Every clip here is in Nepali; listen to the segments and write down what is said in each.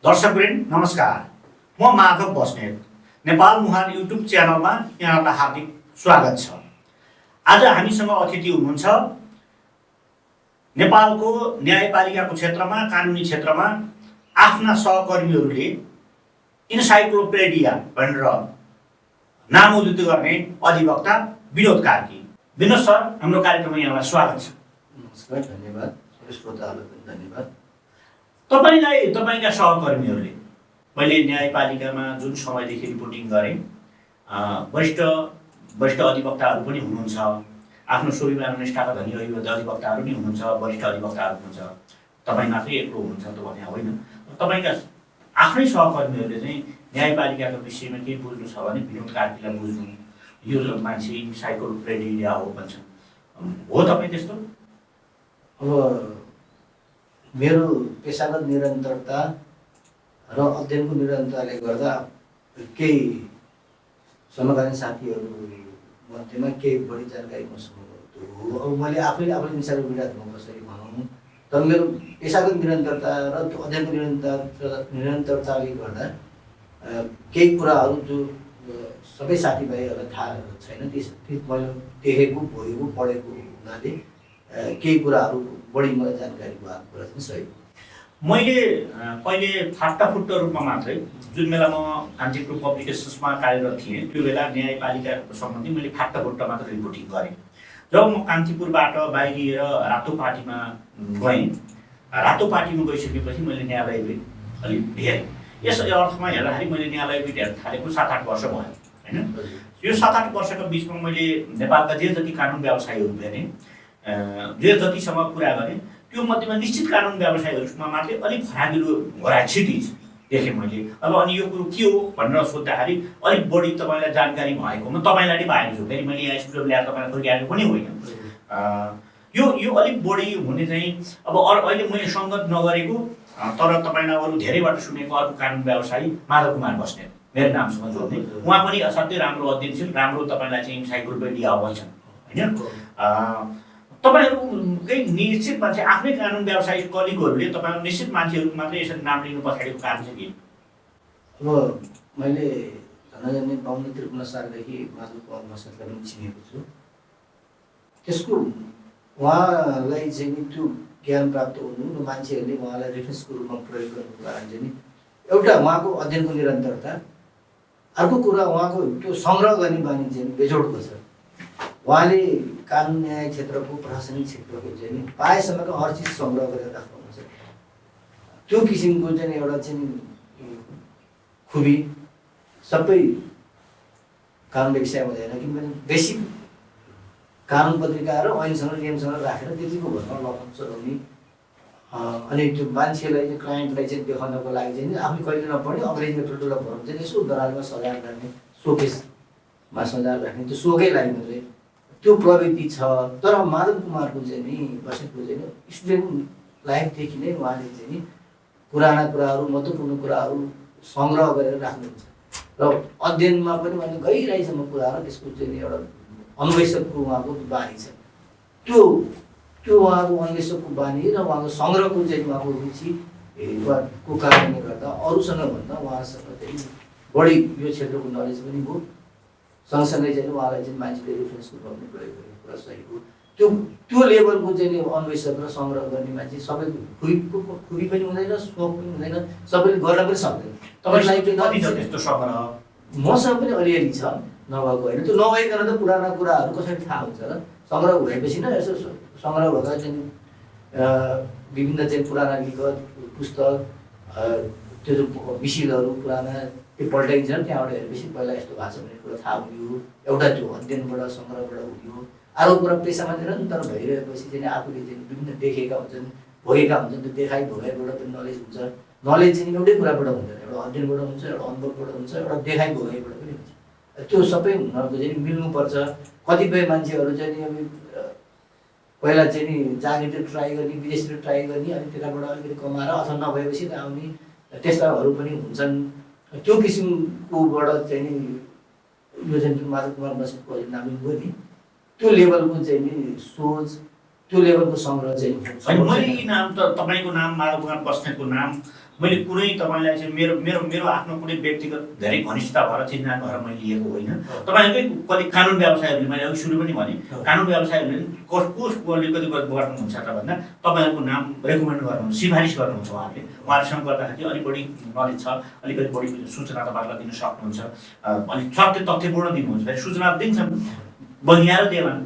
दर्शकवृन्द नमस्कार, म माधव बस्नेत नेपाल मुहान युट्युब च्यानलमा यहाँलाई हार्दिक स्वागत छ। आज हामीसँग अतिथि हुनुहुन्छ नेपालको न्यायपालिकाको क्षेत्रमा, कानुनी क्षेत्रमा आफ्ना सहकर्मीहरूले इन्साइक्लोपिडिया भनेर नामोदित गर्ने अधिवक्ता विनोद कार्की। विनोद सर, हाम्रो कार्यक्रममा यहाँलाई स्वागत छ। नमस्कार, धन्यवाद। श्रोताहरूलाई पनि धन्यवाद। तपाईलाई तपाईका सहकर्मीहरूले, मैले न्यायपालिकामा जुन समयदेखि रिपोर्टिङ गरेँ, वरिष्ठ अधिवक्ताहरू पनि हुनुहुन्छ, आफ्नो स्वाभिमान निष्ठाका धनी अधिवक्ताहरू पनि हुनुहुन्छ, वरिष्ठ अधिवक्ताहरू हुनुहुन्छ। तपाईँ मात्रै एक्लो हुनुहुन्छ त भने होइन। तपाईँका आफ्नै सहकर्मीहरूले चाहिँ न्यायपालिकाको विषयमा केही बुझ्नु छ भने विनोद कार्कीलाई बुझ्नु, यो मान्छे इन्साइक्लोपिडिया हो भन्छन्। हो तपाईँ त्यस्तो? अब मेरो पेसागत निरन्तरता र अध्ययनको निरन्तरताले गर्दा केही समकालीन साथीहरू मध्येमा केही बढी जानकारी मसँग हो। अब मैले आफैले इन्साइक्लोपिडिया धर्म कसरी भनौँ, तर मेरो पेसागत निरन्तरता र अध्ययनको निरन्तरताले गर्दा केही कुराहरू जो सबै साथीभाइहरूलाई थाहा छैन, ती मैले देखेको, भोगेको, पढेको हुनाले केही कुराहरू बढी मलाई जानकारी भएको कुरा चाहिँ सही। मैले पहिले फाटाफुट्ट रूपमा मात्रै, जुन बेला म कान्तिपुर पब्लिकेसन्समा कार्यरत थिएँ, त्यो बेला न्यायपालिकाको सम्बन्धी मैले फाटाफुट्ट मात्र रिपोर्टिङ गरेँ। जब म कान्तिपुरबाट बाहिरिएर रातोपाटीमा गएँ, रातोपाटीमा गइसकेपछि मैले न्यायालय अलिक हेरेँ। यस अर्थमा हेर्दाखेरि मैले न्यायालय हेर्न थालेको 7-8 वर्ष भयो होइन। यो 7-8 वर्षको बिचमा मैले नेपालका जे जति कानुन व्यवसायीहरू भेटेँ, जे जतिसँग कुरा गरेँ, त्यो मध्येमा निश्चित कानुन व्यवसायीहरूमा मात्रै अलिक फराकिलो भराइटिज देखेँ मैले। अब अनि यो कुरो के हो भनेर सोद्धाखेरि अलिक बढी तपाईँलाई जानकारी भएकोमा तपाईँलाई नै पाएको छु। फेरि मैले यहाँ स्टुडियोमा ल्याएर तपाईँलाई फर्किआएको पनि होइन। यो अलिक बढी हुने चाहिँ अब अहिले मैले सङ्गत नगरेको, तर तपाईँलाई अरू धेरैबाट सुनेको अर्को कानुन व्यवसायी माधव कुमार बस्नेत, मेरो नामसँग जोड्ने, उहाँ पनि असाध्यै राम्रो अध्ययनशील, राम्रो तपाईँलाई चाहिँ इन्साइक्लोपिडिया भन्छन् होइन। तपाईँहरूकै निश्चित मान्छे, आफ्नै कानुन व्यवसायी कलिगहरूले तपाईँहरू निश्चित मान्छेहरू मात्रै यसरी नाम लिनु पछाडिको कारण चाहिँ के? अब मैले धनजन्य 52-53 सालदेखि माधव कुमार बस्नेतलाई पनि चिनेको छु। त्यसको उहाँलाई चाहिँ त्यो ज्ञान प्राप्त हुनु र मान्छेहरूले उहाँलाई रेफरेन्सको रूपमा प्रयोग गर्नुको कारण चाहिँ एउटा उहाँको अध्ययनको निरन्तरता, अर्को कुरा उहाँको त्यो सङ्ग्रह गर्ने बानी चाहिँ बेजोडको छ। उहाँले कानुन न्याय क्षेत्रको, प्रशासनिक क्षेत्रको चाहिँ पाएसम्मको हर चिज सङ्ग्रह गरेर राख्नुहुन्छ। त्यो किसिमको चाहिँ एउटा चाहिँ खुबी सबै कानुन व्यवसाय हुँदैन, किनभने बेसिक कानुन पत्रिका र ऐनसँग नियमसँग राखेर त्यतिको भरमा लगाउन चलाउने, अनि त्यो मान्छेलाई चाहिँ क्लाइन्टलाई चाहिँ देखाउनको लागि चाहिँ आफूले कहिले नपढ्ने अङ्ग्रेजीमा ठुल्ठुलो भरम चाहिँ यसो दराजमा सजाएर राख्ने, सोकेसमा सजाएर राख्ने, त्यो सोकै लागि मात्रै त्यो प्रवृत्ति छ। तर माधव कुमारको चाहिँ नि बस्नेतको चाहिँ स्टुडेन्ट लाइफदेखि नै उहाँले चाहिँ नि पुराना कुराहरू, महत्त्वपूर्ण कुराहरू सङ्ग्रह गरेर राख्नुहुन्छ र अध्ययनमा पनि उहाँले गहिराइसम्म कुराहरू, त्यसको चाहिँ एउटा अन्वेषकको उहाँको बानी छ। त्यो उहाँको अन्वेषकको बानी र उहाँको सङ्ग्रहको चाहिँ उहाँको रुचिको कारणले गर्दा अरूसँग भन्दा उहाँसँग चाहिँ बढी यो क्षेत्रको नलेज पनि हो। सँगसँगै चाहिँ उहाँलाई चाहिँ मान्छेले रेफरेन्सको रूपमा प्रयोग गरेको कुरा सही हो। त्यो लेभलको चाहिँ अन्वेषक र सङ्ग्रह गर्ने मान्छे सबैको खुबी पनि हुँदैन, सोख पनि हुँदैन, सबैले गर्न पनि सक्दैन। तपाईँलाई त्यस्तो सङ्ग्रह मसँग पनि अलिअलि छ, नभएको होइन। त्यो नभइकन त पुराना कुराहरू कसरी थाहा हुन्छ र? सङ्ग्रह भएपछि न यसो सङ्ग्रह भएका चाहिँ विभिन्न चाहिँ पुराना लिखत, पुस्तक, त्यो मिसिलहरू पुराना त्यो पल्टाइन्छ, त्यहाँबाट हेरेपछि पहिला यस्तो भएको छ भन्ने कुरा थाहा हुने हो। एउटा त्यो अध्ययनबाट, सङ्ग्रहबाट हुने हो। अर्को कुरा पेसामा निरन्तर भइरहेपछि चाहिँ आफूले चाहिँ विभिन्न देखेका हुन्छन्, भोगेका हुन्छन्, त्यो देखाइ भोगाइबाट पनि नलेज हुन्छ। नलेज चाहिँ एउटै कुराबाट हुँदैन, एउटा अध्ययनबाट हुन्छ, एउटा अनुभवबाट हुन्छ, एउटा देखाइ भोगाइबाट पनि हुन्छ। त्यो सबै हुनको चाहिँ मिल्नुपर्छ। कतिपय मान्छेहरू चाहिँ अब पहिला चाहिँ नि जागिरतिर ट्राई गर्ने, विदेशतिर ट्राई गर्ने, अनि त्यताबाट अलिकति कमाएर अथवा नभएपछि त आउने त्यस्ताहरू पनि हुन्छन्। त्यो किसिमकोबाट चाहिँ नि यो चाहिँ माधव कुमार बस्नेतको नाम लिनुभयो नि, त्यो लेभलको चाहिँ नि सोच, त्यो लेभलको सङ्ग्रह चाहिँ मैले नाम त तपाईँको नाम, माधव कुमार बस्नेतको नाम मैले कुनै तपाईँलाई चाहिँ मेरो मेरो मेरो आफ्नो कुनै व्यक्तिगत धेरै घनिष्ठता भएर चिन्ना भएर मैले लिएको होइन। तपाईँहरूकै कति कानुन व्यवसायहरूले, मैले अघि सुरु पनि भने, कानुन व्यवसायहरूले कसको अलिकति गर्नुहुन्छ त भन्दा तपाईँहरूको नाम रेकमेन्ड गर्नुहुन्छ, सिफारिस गर्नुहुन्छ। उहाँहरूसँग गर्दाखेरि चाहिँ अलिक बढी नलेज छ, अलिकति बढी सूचना तपाईँहरूलाई दिन सक्नुहुन्छ, अलिक सत्य तथ्यपूर्ण दिनुहुन्छ। फेरि सूचना दिन्छन्, बनिएर देलान्,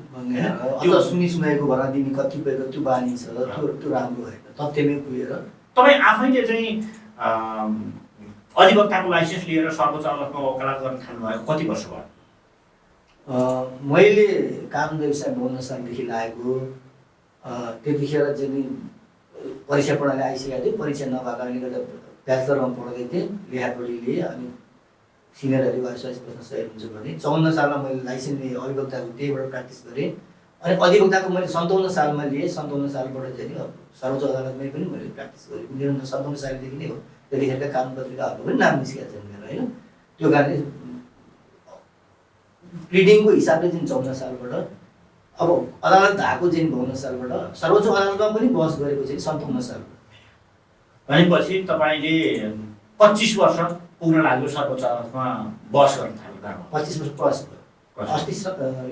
त्यो सुनि सुनाएको भरा दिने कतिपयको त्यो बानी छ, त्यो राम्रो होइन, तथ्यमै पुगेर। तपाईँ आफैले चाहिँ अधिवक्ताको लाइसेन्स लिएर सर्वोच्च अदालतमा वकालत गर्न थाल्नुभएको कति वर्ष भयो? मैले काम व्यवसाय 52 सालदेखि लागेको। त्यतिखेर चाहिँ परीक्षा प्रणाली आइसकेको थियो। परीक्षा नभएको कारणले गर्दा ब्याचलरमा पढ्दै थिएँ, लेखापढी लिएँ। अनि सिनियर अधिकारी स्वास्थ्य बस्न सहयोग हुन्छ भने 54 सालमा मैले लाइसेन्स लिएँ अधिवक्ताको, त्यहीबाट प्र्याक्टिस गरेँ। अनि अधिवक्ताको मैले 57 सालमा लिएँ। 57 सालबाट चाहिँ सर्वोच्च अदालतमै पनि मैले प्र्याक्टिस गरेँ। निरन्तर 57 सालदेखि नै हो। त्यतिखेरका कानुन पत्रिकाहरूको पनि नाम निस्केको छ मेरो, होइन? त्यो कारणले रिडिङको हिसाबले चाहिँ 54 सालबाट, अब अदालत धाएको चाहिँ 52 सालबाट, सर्वोच्च अदालतमा पनि बहस गरेको चाहिँ 57 सालबाट। भनेपछि तपाईँले 25 वर्ष पुग्न लाग्यो सर्वोच्च अदालतमा बहस गर्न थाल्नु। 25 वर्ष पास भयो। अस्ति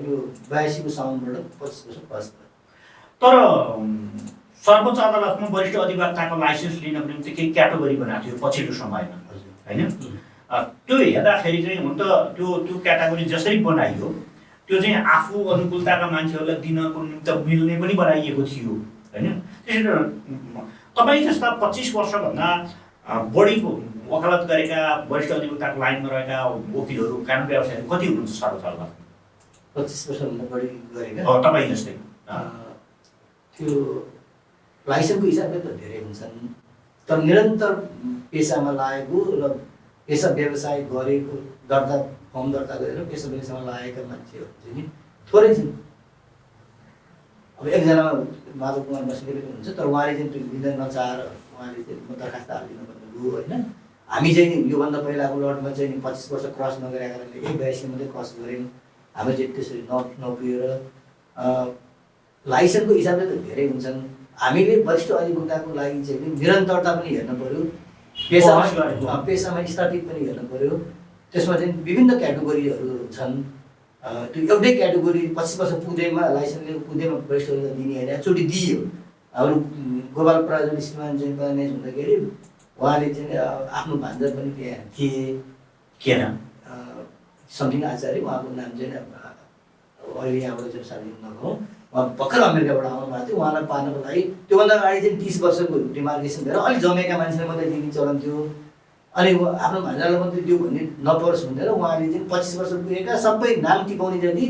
यो 82 को साउनबाट 25 वर्ष पास भयो। तर सर्वोच्च अदालतमा वरिष्ठ अधिवक्ताको लाइसेन्स लिनको निम्ति केही क्याटेगोरी बनाएको थियो पछिल्लो समयमा, होइन? त्यो हेर्दाखेरि चाहिँ हुन त त्यो क्याटेगोरी जसरी बनाइयो त्यो चाहिँ आफू अनुकूलताका मान्छेहरूलाई दिनको निम्ति मिल्ने पनि बनाइएको थियो, होइन? त्यसैले तपाईँ जस्ता 25 वर्षभन्दा बढी वकालत गरेका वरिष्ठ अधिवक्ताको लाइनमा रहेका वकिलहरू, कानुन व्यवसायहरू कति हुनुहुन्छ सर्वोच्च अदालतमा? 25 वर्षभन्दा बढी गरेका तपाईँ जस्तै त्यो लाइसेन्सको हिसाबले त धेरै हुन्छन्। तर निरन्तर पेसामा लागेको र पेसा व्यवसाय गरेको, दर्ता फर्म दर्ता गरेर पेसा व्यवसायमा लागेका मान्छेहरू चाहिँ नि थोरै छन्। अब एकजनामा माधव कुमार बस्नेत पनि हुन्छ, तर उहाँले चाहिँ त्यो दिन नचाहेर उहाँले चाहिँ दरखास्त हालिदिनु पर्ने हो, होइन? हामी चाहिँ योभन्दा पहिलाको लटमा चाहिँ 25 वर्ष क्रस नगरेका कारणले 82 मात्रै क्रस गऱ्यौँ। हाम्रो चाहिँ त्यसरी नपुगेर लाइसेन्सको हिसाबले त धेरै हुन्छन्। हामीले वरिष्ठ अधिवक्ताको लागि चाहिँ निरन्तरता पनि हेर्न पर्यो, पेसामा स्थापित पनि हेर्न पर्यो। त्यसमा चाहिँ विभिन्न क्याटेगोरीहरू छन्। त्यो एउटै क्याटेगोरी 25 वर्ष पुग्दैमा लाइसेन्स लिएको पुग्दैमा वरिष्ठ अधिवक्ता दिने होइन, एकचोटि दियो। हाम्रो गोपाल प्राजुल श्रीमान चाहिँ म्यानेज हुँदाखेरि उहाँले चाहिँ आफ्नो भान्जा पनि त्यहाँ थिए, किन समथिङ आचार्य, उहाँको नाम चाहिँ अहिले यहाँबाट चाहिँ सार्वजनिक नगरौँ, उहाँ भर्खर अमेरिकाबाट आउनु भएको थियो। उहाँलाई पार्नको लागि त्योभन्दा अगाडि चाहिँ 30 वर्षको डिमार्केसन गरेर अलिक जमेका मान्छेलाई मात्रै दिने चलन थियो। अनि आफ्नो भान्जालाई मात्रै दियो भन्ने नपरोस् भनेर उहाँले चाहिँ 25 वर्ष पुगेका सबै नाम टिपाउने जति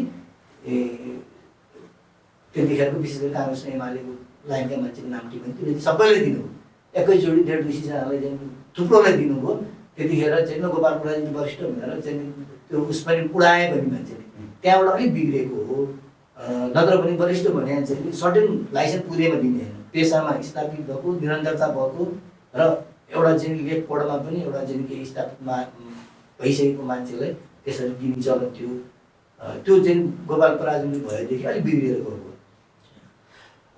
त्यतिखेरको विशेष गरी काङ्ग्रेस एमालेको लाइनका मान्छेको नाम टिपाउने त्यो सबैलाई दिनुभयो। एकैचोटि 150-200जनालाई चाहिँ थुप्रोलाई दिनुभयो। त्यतिखेर चाहिँ गोपाल प्रसाद वरिष्ठ भनेर चाहिँ त्यो उस पनि उडाए भने मान्छेले त्यहाँबाट अलिक बिग्रेको हो। नत्र पनि वरिष्ठ भने चाहिँ सर्टेन लाइसेन्स पुगेमा दिने होइन, पेसामा स्थापित भएको, निरन्तरता भएको र एउटा चाहिँ लेख पढमा पनि एउटा चाहिँ केही स्थापितमा भइसकेको मान्छेलाई त्यसरी दिने चलन थियो। त्यो चाहिँ गोपाल पराजुली भएदेखि अलिक बिग्रिएर गएको।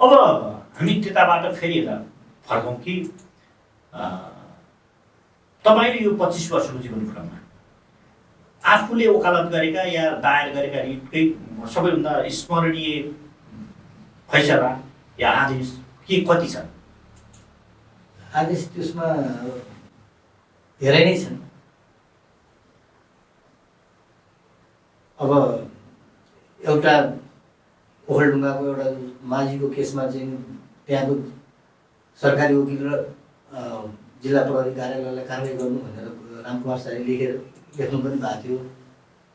अब हामी त्यताबाट फेरि फर्कौँ कि तपाईँले यो 25 वर्षको जीवनक्रममा आफूले वकालत गरेका या दायर गरेका रिटकै सबैभन्दा स्मरणीय फैसला या आदेश के कति छ? आदेश त्यसमा धेरै नै छन्। अब एउटा ओखलढुङ्गाको एउटा माझीको केसमा चाहिँ त्यहाँको सरकारी वकिल र जिल्ला प्रहरी कार्यालयलाई कारवाही गर्नु भनेर रामकुमार शाहले लेख्नु पनि भएको थियो।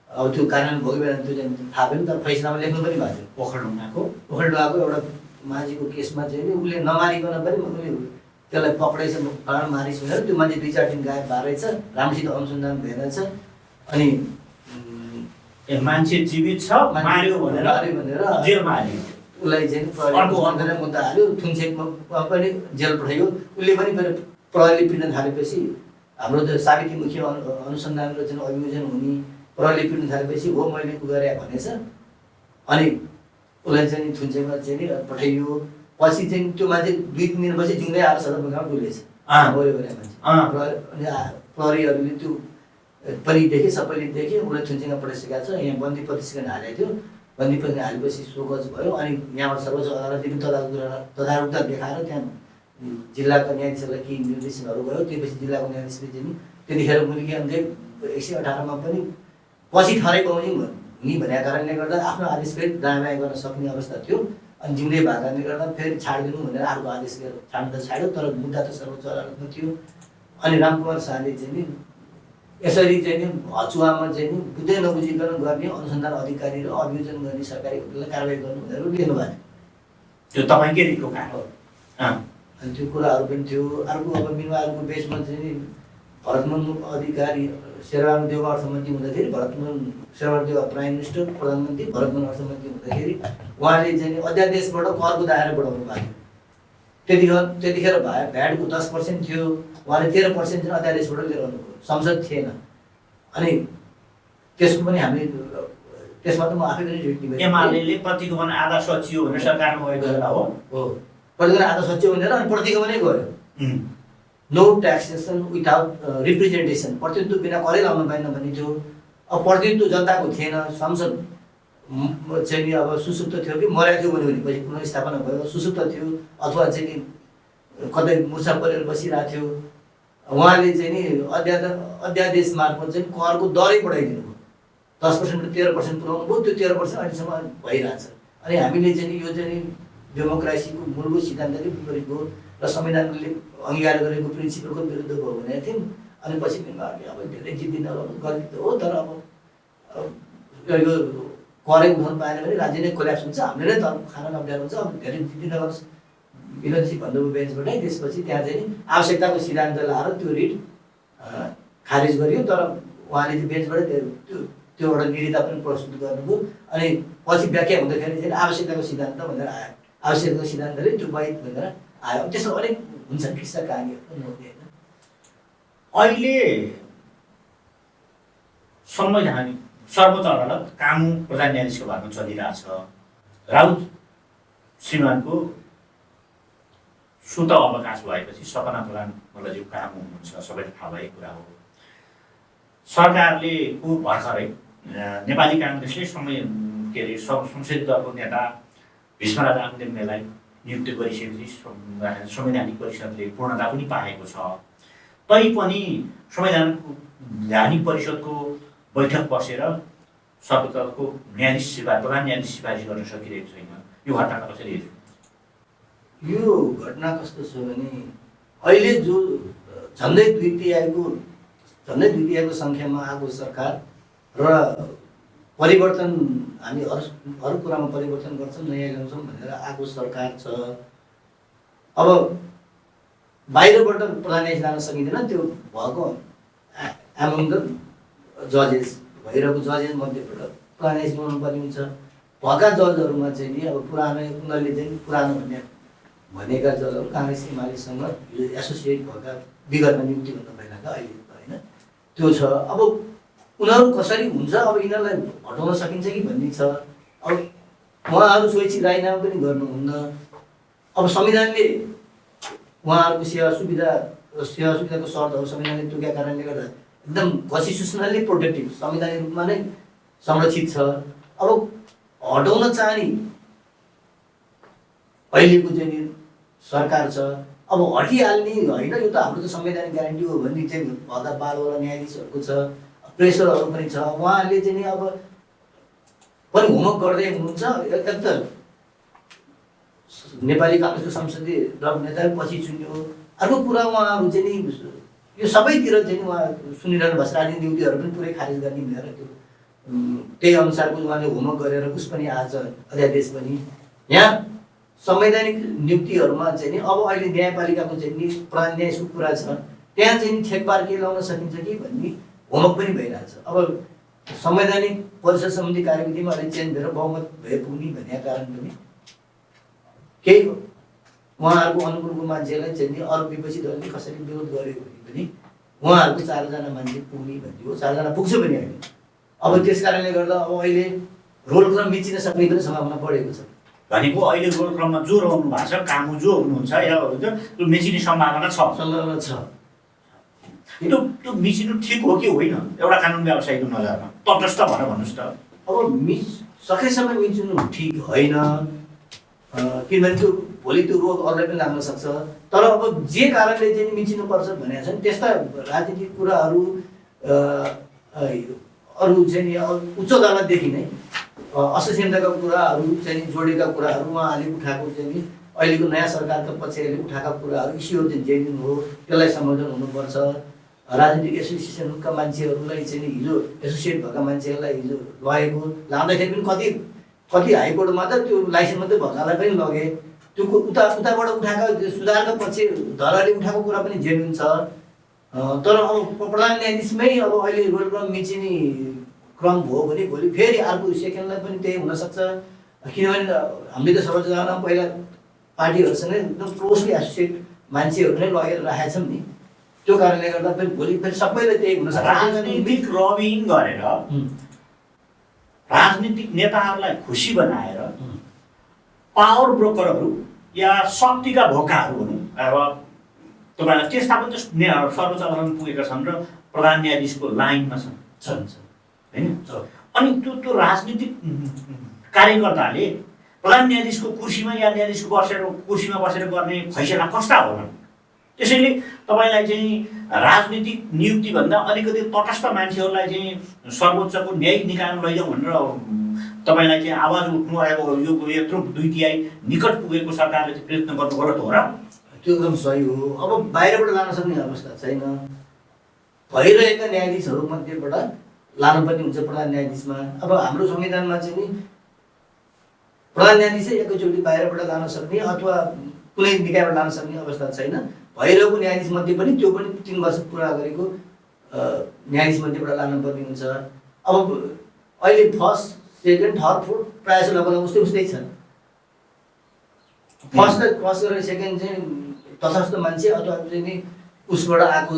अब त्यो कार्यान्वयन भयो बेला त्यो चाहिँ थाहा पनि, तर फैसलामा लेख्नु पनि भएको थियो। ओखलढुङ्गाको एउटा माझीको केसमा चाहिँ उसले नमारिकन पनि उसले त्यसलाई पक्रेछ, कारण मारिस भनेर त्यो मान्छे 2-4 दिन गायब भएर रहेछ, राम्रोसित अनुसन्धान भइरहेछ। अनि मान्छे जीवित छ, मार्यो भनेर जेलमा हाल्यो, उसलाई चाहिँ अर्को अन्य मुद्दा हाल्यो, थुन्सेकमा पनि जेल पठाइयो। उसले पनि प्रहरीले पिट्न थालेपछि हाम्रो त साबितीमुखी अनुसन्धान र चाहिँ अभियोजन हुने, प्रहरीले पिट्न थालेपछि हो मैले गरेँ भनेछ। अनि उसलाई चाहिँ थुन्सेकमा चाहिँ पठाइयो। पछि चाहिँ त्यो मान्छे 2-3 दिनपछि जिउँदै आएर सदरमुकाममा डुलेछ। वरिपरि मान्छे अनि प्रहरीहरूले त्यो पनि देखे, सबैले देखे, उसलाई थुन्चेमा पठाइसकेको छ। यहाँ बन्दी प्रतिष्ठान हालेको थियो, बन्दी प्रतिष्ठान हालेपछि सोगज भयो अनि यहाँबाट सर्वोच्च अदालतले पनि तदारुकता देखाएर त्यहाँ जिल्लाका न्यायाधीशलाई केही निर्देशनहरू भयो। त्यसपछि जिल्लाको न्यायाधीशले चाहिँ त्यतिखेर मुर्गी अन्त्य 118 पनि पछि ठरेको हुने भनेको कारणले गर्दा आफ्नो आदेश फेरि दायाँ गर्न सक्ने अवस्था थियो। अनि जिउँदै भएको कारणले गर्दा फेरि छाडिदिनु भनेर अर्को आदेश छाड्नु त छाड्यो, तर मुद्दा त सर्वोच्च अदालतमा थियो। अनि रामकुमार शाहले चाहिँ नि यसरी चाहिँ नि हचुवामा चाहिँ नि बुझ्दै नबुझिकन गर्ने अनुसन्धान अधिकारी र अभियोजन गर्ने सरकारी वकिललाई कारवाही गर्नु भनेर लिनु भएको त्यो तपाईँकै रिटको काम हो। अनि त्यो कुराहरू पनि थियो। अर्को अब बिरुवाहरूको बेचमा चाहिँ नि भरतमोहन अधिकारी शेरबहादुर देउवा अर्थमन्त्री हुँदाखेरि शेरबहादुर देउवा प्राइम मिनिस्टर प्रधानमन्त्री, भरतमोहन अर्थमन्त्री हुँदाखेरि उहाँले चाहिँ अध्यादेशबाट करको दायरा बढाउनु भएको थियो। त्यतिखेर भ्याटको 10% थियो, उहाँले 13% चाहिँ अध्यादेशबाट लिएर आउनुभयो, संसद थिएन। अनि त्यसको पनि हामीले त्यसमा त म आफै पनि रिट एमाले प्रतिगमन आधा सचियो भनेर सरकारमा गएको बेला हो प्रतिगमन आधा सचियो भनेर अनि प्रतिगमनै गऱ्यो। नो ट्याक्सेसन विदाउट रिप्रेजेन्टेसन, प्रतिनिधित्व बिना करै लाउन पाइन्न भन्ने थियो। अब प्रतिनिधित्व जनताको थिएन, संसद चाहिँ नि अब सुसुप्त थियो कि मरेको थियो भनेपछि पुनर्स्थापना भयो, सुसुप्त थियो अथवा चाहिँ नि कतै मुर्छा परेर बसिरहेको थियो। उहाँले चाहिँ नि अध्यादेश मार्फत चाहिँ करको दरै बढाइदिनु भयो, 10%बाट 13% पुऱ्याउनु भयो। त्यो 13% अहिलेसम्म भइरहेछ। अनि हामीले चाहिँ नि यो चाहिँ नि डेमोक्रेसीको मूलभूत सिद्धान्तले विपरीत हो र संविधानले अङ्गीकार गरेको प्रिन्सिपलको विरुद्ध भयो भनेको थियौँ। अनि पछि उनीहरूले अब धेरै जिद्दी नगर्नु गलत हो, तर अब यो करै उठाउनु पाएन भने राज्य नै कोल्याप्स हुन्छ, हामीले नै तर खान अप्ठ्यारो हुन्छ। अब धेरै जिद्दी नगर्नुहोस् विनोदजी भन्नुभयो बेन्चबाटै। त्यसपछि त्यहाँ चाहिँ आवश्यकताको सिद्धान्त लाएर त्यो रिट खारिज गरियो। तर उहाँले चाहिँ बेन्चबाट त्यो एउटा निरिता पनि प्रस्तुत गर्नुभयो। अनि पछि व्याख्या हुँदाखेरि चाहिँ आवश्यकताको सिद्धान्त भनेर आयो, आवश्यकताको सिद्धान्तले त्यो वैध भनेर आयो। त्यसमा अनेक हुन्छ किस्सा कहानीहरू पनि हुँदैन। अहिले संवैधानिक सर्वोच्च अदालत कानुन प्रधान न्यायाधीशको भागमा चलिरहेछ। राउत श्रीमानको सुत अवकाश भएपछि सपना प्रधान मल्लज्यू काम हुनुहुन्छ, सबैलाई थाहा भएको कुरा हो। सरकारले भर्खरै नेपाली काङ्ग्रेसले संसदीय दलको नेता भीष्मराज आम्देम्नेलाई नियुक्ति गरिसकेपछि संवैधानिक परिषदले पूर्णता पनि पाएको छ। तैपनि संवैधानिक परिषदको बैठक बसेर सर्वोच्चको प्रधान न्यायाधीश सिफारिस गर्न सकिरहेको छैन। यो घटनालाई कसरी हेर्नु? यो घटना कस्तो छ भने अहिले जो झन्डै दुई तिहाईको सङ्ख्यामा आएको सरकार र परिवर्तन हामी हर कुरामा परिवर्तन गर्छौँ, नयाँ ल्याउँछौँ भनेर आएको सरकार छ। अब बाहिरबाट प्रधान न्यायाधीश लान सकिँदैन, त्यो भएको एमङ द जजेस भइरहेको जजेस मध्येबाट प्रधान न्यायाधीश बनाउनु पर्ने हुन्छ। भएका जजहरूमा चाहिँ नि अब उनीहरूले चाहिँ पुरानो भनेका जजहरू काङ्ग्रेस एमालेसँग एसोसिएट भएका विगतमा नियुक्ति हुन भइरहेका अहिले होइन त्यो छ। अब उनीहरू कसरी हुन्छ, अब यिनीहरूलाई हटाउन सकिन्छ कि भन्ने छ। अब उहाँहरू स्वैच्छिक राजीनामा पनि गर्नुहुन्न। अब संविधानले उहाँहरूको सेवा सुविधाको शर्तहरू संविधानले तोकेका कारणले गर्दा एकदम कन्स्टिट्युसनली प्रोटेक्टिभ संवैधानिक रूपमा नै संरक्षित छ। अब हटाउन चाहने अहिलेको चाहिँ सरकार छ। अब हटिहाल्ने होइन, यो त हाम्रो त संवैधानिक ग्यारेन्टी हो भन्ने चाहिँ भएका बालवाला न्यायाधीशहरूको छ, प्रेसरहरू पनि छ। उहाँहरूले चाहिँ नि अब पनि होमवर्क गर्दै हुनुहुन्छ। एक त नेपाली काङ्ग्रेसको संसदीय दल नेता पछि चुन्यो। अर्को कुरा उहाँहरू चाहिँ नि यो सबैतिर चाहिँ उहाँ सुनिरहनु भएको छ, राजनीतिक नियुक्तिहरू पनि पुरै खारेज गर्ने भनेर त्यो त्यही अनुसारको उहाँले होमवर्क गरेर उस पनि आज अध्यादेश पनि यहाँ संवैधानिक नियुक्तिहरूमा चाहिँ नि अब अहिले न्यायपालिकाको चाहिँ नि प्रधान न्यायाधीशको कुरा छ, त्यहाँ चाहिँ ठेकबार के लाउन सकिन्छ कि भन्ने होमवर्क पनि भइरहेछ। अब संवैधानिक परिषद सम्बन्धी कार्यविधिमा अहिले चेन्ज भएर बहुमत भए पुग्ने भनेका कारण पनि केही उहाँहरूको अनुकूलको मान्छेलाई चाहिँ नि अरू विपक्षी दलले कसरी विरोध गर्यो भने पनि उहाँहरूको 4 जना मान्छे पुग्ने भन्ने हो, 4 जना पुग्छ पनि अहिले। अब त्यस कारणले गर्दा अब अहिले रोल क्रम मिचिन सक्ने पनि सम्भावना बढेको छ। भनेको अहिलेको क्रममा जो रहनु भएको छ कामु जो हुनुहुन्छ या त्यो मिचिने सम्भावना छ सम्भावना छ। त्यो मिचिनु ठिक हो कि होइन एउटा कानुन व्यवसायीको नजरमा तटस्थ भएर भन्नुहोस् त। अब सकेसम्म मिचिनु ठिक होइन, किनभने त्यो भोलि त्यो रोग अरूलाई पनि लाग्न सक्छ। तर अब जे कारणले चाहिँ मिचिनुपर्छ भनेको छ नि त्यस्ता राजनीतिक कुराहरू अरू चाहिँ नि उच्च अदालतदेखि नै असंलग्नताका कुराहरू चाहिँ जोडेका कुराहरू उहाँले उठाएको चाहिँ नि अहिलेको नयाँ सरकारका पक्षले उठाएका कुराहरू इस्युहरू चाहिँ जेन्युन हो, त्यसलाई सम्बोधन हुनुपर्छ। राजनीतिक एसोसिएसनका मान्छेहरूलाई चाहिँ नि हिजो एसोसिएट भएका मान्छेहरूलाई हिजो लगेको लाँदाखेरि पनि कति हाइकोर्टमा त त्यो लाइसेन्स मात्रै भएकालाई पनि लगे। त्यो उताबाट उठाएका सुधारका पक्ष धरले उठाएको कुरा पनि जेन्युन छ। तर अब प्रधान न्यायाधीशमै अब अहिले रोल क्रम मिचिने क्रम भयो भने भोलि फेरि अर्को सेकेन्डलाई पनि त्यही हुनसक्छ। किनभने हामीले त सर्वोच्च अदालतमा पहिला पार्टीहरूसँग एकदम क्लोजली एसोसिएट मान्छेहरू नै लगेर राखेका छौँ नि, त्यो कारणले गर्दा फेरि फेरि सबैले त्यही हुनसक्छ। राजनीतिक लबिङ गरेर राजनीतिक नेताहरूलाई खुसी बनाएर पावर ब्रोकरहरू या शक्तिका भोकाहरू भनौँ अब तपाईँलाई त्यस्ता पनि त सर्वोच्च अदालतमा पुगेका छन् र प्रधान न्यायाधीशको लाइनमा छन् होइन। अनि त्यो राजनीतिक कार्यकर्ताले प्रधान न्यायाधीशको कुर्सीमा या न्यायाधीशको कुर्सीमा बसेर गर्ने फैसला कस्ता होलान्। त्यसैले तपाईँलाई चाहिँ राजनीतिक नियुक्तिभन्दा अलिकति तटस्थ मान्छेहरूलाई चाहिँ सर्वोच्चको न्यायिक निकायमा लैजाउँ भनेर तपाईँलाई चाहिँ आवाज उठ्नु आएको यो यत्रो 2/3 निकट पुगेको सरकारले चाहिँ प्रयत्न गर्नु गलत हो र? त्यो एकदम सही हो। अब बाहिरबाट लान सक्ने अवस्था छैन, भइरहेका न्यायाधीशहरू मध्येबाट लानुपर्ने हुन्छ प्रधान न्यायाधीशमा। अब हाम्रो संविधानमा चाहिँ नि प्रधान न्यायाधीशै एकैचोटि बाहिरबाट लान सक्ने अथवा कुनै निकायबाट लान सक्ने अवस्था छैन। भइरहेको न्यायाधीश मध्ये पनि त्यो पनि 3 वर्ष पुरा गरेको न्यायाधीश मध्येबाट लानुपर्ने हुन्छ। अब अहिले फर्स्ट सेकेन्ड थर्ड फोर्थ प्रायः जसो लगभग उस्तै छन्। फर्स्ट क्रस गरेर सेकेन्ड चाहिँ तटस्थ मान्छे अथवा चाहिँ नि उसबाट आएको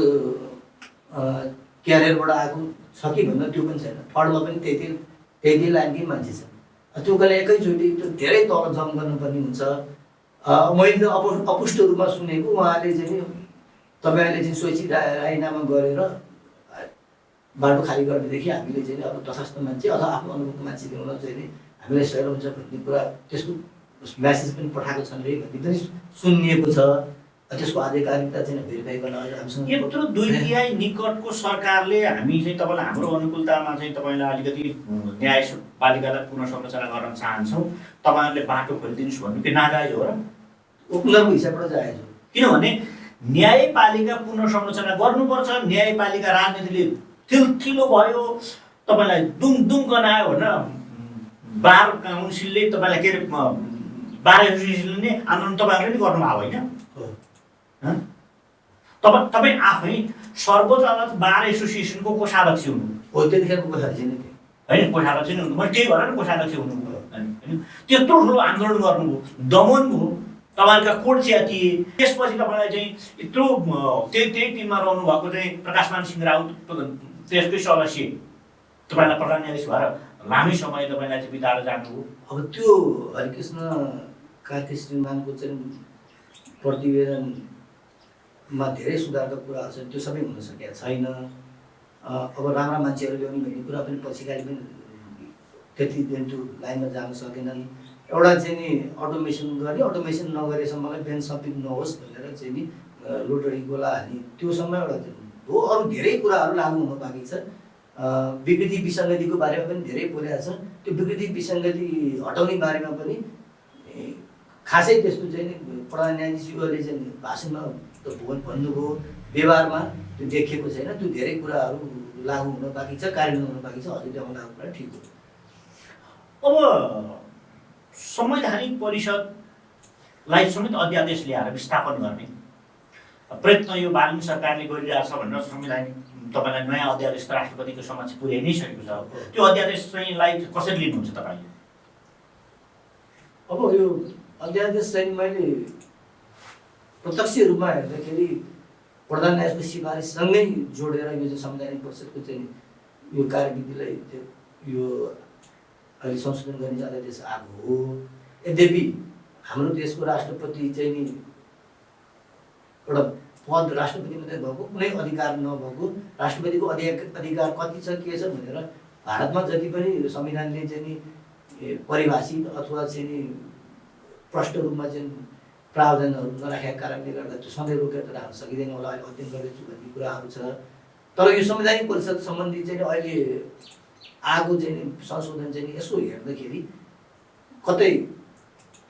क्यारियरबाट आएको छ कि भन्दा त्यो पनि छैन। थर्डमा पनि त्यही लाइनकै मान्छे छ। त्यो कारण एकैचोटि त्यो धेरै तल जम्प गर्नुपर्ने हुन्छ। मैले त अपुष्ट रूपमा सुनेको उहाँले चाहिँ नि तपाईँहरूले चाहिँ सोची राजीनामा गरेर बाटो खाली गर्नेदेखि हामीले चाहिँ अब तटस्थ मान्छे अथवा आफ्नो अनुभवको मान्छे ल्याउन चाहिँ नि हामीलाई सहयोग हुन्छ भन्ने कुरा त्यसको म्यासेज पनि पठाएको छन् रे भन्ने पनि सुनिएको छ। त्यसको आधिकारिकता चाहिँ भेरिफाई गर्न हामीसँग यत्रो 2/3 निकटको सरकारले हामी चाहिँ तपाईँलाई हाम्रो अनुकूलतामा चाहिँ तपाईँलाई अलिकति न्यायपालिकालाई पुनः संरचना गर्न चाहन्छौँ, तपाईँहरूले बाटो खोलिदिनुहोस् भन्नु के नाजायज हो र? उनीहरूको हिसाबबाट जायज हो। किनभने न्यायपालिका पुनः संरचना गर्नुपर्छ। न्यायपालिका राजनीतिले थिल्थिलो भयो, तपाईँलाई दुङ गनायो भनेर बार काउन्सिलले तपाईँलाई के अरे बार एसोसिएसनले आन्दोलन तपाईँहरूले नि गर्नुभयो होइन? तपाईँ आफै सर्वोच्च अदालत बार एसोसिएसनको कोषाध्यक्ष हुनु हो। त्यतिखेरको कोषाध्यक्ष नै थियो होइन, कोषाध्यक्ष नै हुनु। मैले त्यही भएर कोषाध्यक्ष हुनुभयो होइन। त्यत्रो ठुलो आन्दोलन गर्नुभयो, दमन भयो, तपाईँहरूका कोर्ट च्यातिए। त्यसपछि तपाईँलाई चाहिँ यत्रो त्यही टिममा रहनु भएको चाहिँ प्रकाशमान सिंह राउत त्यसकै सदस्य तपाईँलाई प्रधान न्यायाधीश भएर लामै समय तपाईँलाई चाहिँ बिताएर जानुभयो। अब त्यो हरिकृष्ण कार्की श्रीमानको चाहिँ प्रतिवेदनमा धेरै सुधारका कुराहरू छन्, त्यो सबै हुन सकेका छैन। अब राम्रा मान्छेहरू ल्याउने भन्ने कुरा पनि पछिकाले पनि त्यति दिन त्यो लाइनमा जान सकेनन्। एउटा चाहिँ नि अटोमेसन गर्ने, अटोमेसन नगरेसम्मलाई बेन्च सपिङ नहोस् भनेर चाहिँ नि लोटरी गोला हाल्ने त्योसम्म एउटा हो। अरू धेरै कुराहरू लागू हुन बाँकी छ। विकृति विसङ्गतिको बारेमा पनि धेरै बोलेको छ। त्यो विकृति विसङ्गति हटाउने बारेमा पनि खासै त्यस्तो चाहिँ नि प्रधान न्यायाधीशले चाहिँ भाषणमा भन्नुभयो, व्यवहारमा त्यो देखिएको छैन। त्यो धेरै कुराहरू लागू हुन बाँकी छ, कार्यान्वयन हुन बाँकी छ। अझै त्यो आउन कुरा ठिक हो। अब संवैधानिक परिषदलाई समेत अध्यादेश ल्याएर विस्थापन गर्ने प्रयत्न यो बालिन सरकारले गरिरहेछ भनेर संवैधानिक तपाईँलाई नयाँ अध्यादेश त राष्ट्रपतिको समक्ष पुर्याइ नै सकेको छ। त्यो अध्यादेश चाहिँ कसरी लिनुहुन्छ तपाईँले? अब यो अध्यादेश चाहिँ मैले प्रत्यक्ष रूपमा हेर्दाखेरि प्रधान न्यायाधीशको सिफारिससँगै जोडेर यो चाहिँ संवैधानिक परिषदको चाहिँ यो कार्यविधिलाई यो अहिले संशोधन गर्ने अध्यादेश आएको हो। यद्यपि हाम्रो देशको राष्ट्रपति चाहिँ नि एउटा पद राष्ट्रपति मात्रै भएको कुनै अधिकार नभएको राष्ट्रपतिको अधिकार कति छ के छ भनेर भारतमा जति पनि संविधानले चाहिँ नि परिभाषित अथवा चाहिँ नि प्रष्ट रूपमा चाहिँ प्रावधानहरू नराखेका कारणले गर्दा त्यो सधैँ रोकेर त राख्न सकिँदैन होला। अहिले अध्ययन गर्दैछु भन्ने कुराहरू छ। तर यो संवैधानिक परिषद सम्बन्धी चाहिँ अहिले आएको चाहिँ नि संशोधन चाहिँ नि यसो हेर्दाखेरि कतै